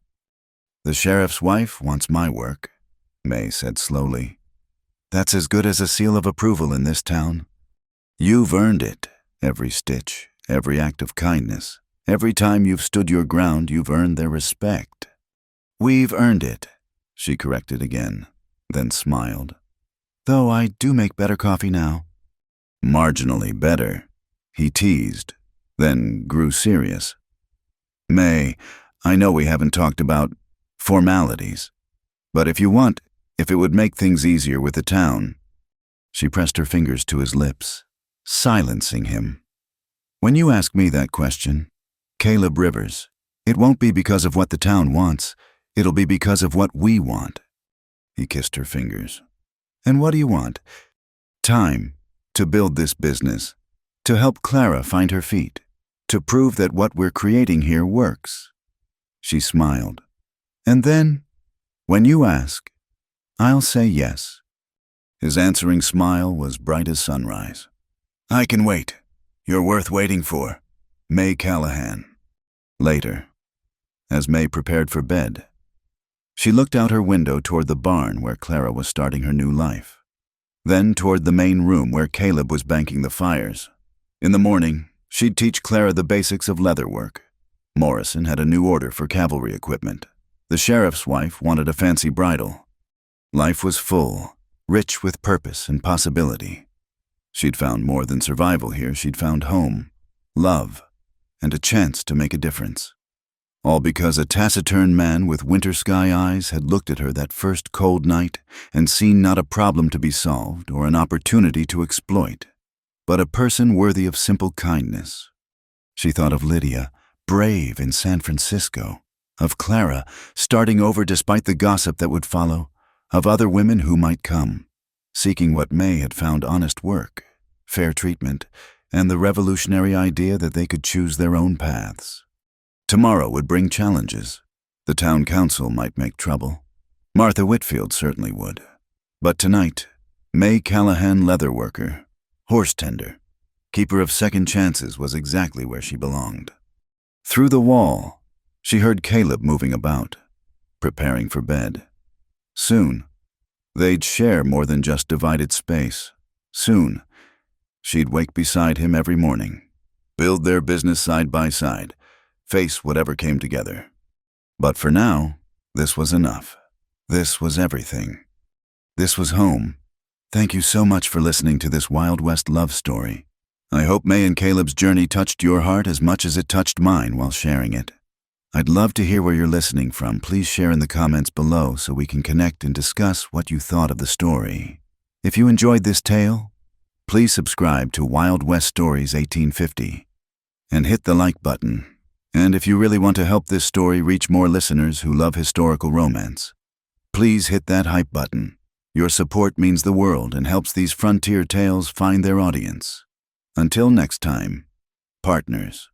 The sheriff's wife wants my work, May said slowly. That's as good as a seal of approval in this town. You've earned it, every stitch, every act of kindness. Every time you've stood your ground, you've earned their respect. We've earned it, she corrected again, then smiled. Though I do make better coffee now. Marginally better, he teased, then grew serious. May, I know we haven't talked about formalities, but if you want, if it would make things easier with the town. She pressed her fingers to his lips, silencing him. When you ask me that question, Caleb Rivers, it won't be because of what the town wants. It'll be because of what we want. He kissed her fingers. And what do you want? Time to build this business, to help Clara find her feet, to prove that what we're creating here works. She smiled. And then, when you ask, I'll say yes. His answering smile was bright as sunrise. I can wait. You're worth waiting for. May Callahan. Later, as May prepared for bed, she looked out her window toward the barn where Clara was starting her new life, then toward the main room where Caleb was banking the fires. In the morning, she'd teach Clara the basics of leather work. Morrison had a new order for cavalry equipment. The sheriff's wife wanted a fancy bridle. Life was full, rich with purpose and possibility. She'd found more than survival here. She'd found home, love, and a chance to make a difference. All because a taciturn man with winter sky eyes had looked at her that first cold night and seen not a problem to be solved or an opportunity to exploit, but a person worthy of simple kindness. She thought of Lydia, brave in San Francisco, of Clara, starting over despite the gossip that would follow, of other women who might come, seeking what May had found: honest work, fair treatment, and the revolutionary idea that they could choose their own paths. Tomorrow would bring challenges. The town council might make trouble. Martha Whitfield certainly would. But tonight, May Callahan, leatherworker, horse tender, keeper of second chances, was exactly where she belonged. Through the wall, she heard Caleb moving about, preparing for bed. Soon, they'd share more than just divided space. Soon, she'd wake beside him every morning, build their business side by side, face whatever came together. But for now, this was enough. This was everything. This was home. Thank you so much for listening to this Wild West love story. I hope May and Caleb's journey touched your heart as much as it touched mine while sharing it. I'd love to hear where you're listening from. Please share in the comments below so we can connect and discuss what you thought of the story. If you enjoyed this tale, please subscribe to Wild West Stories 1850 and hit the like button. And if you really want to help this story reach more listeners who love historical romance, please hit that hype button. Your support means the world and helps these frontier tales find their audience. Until next time, partners.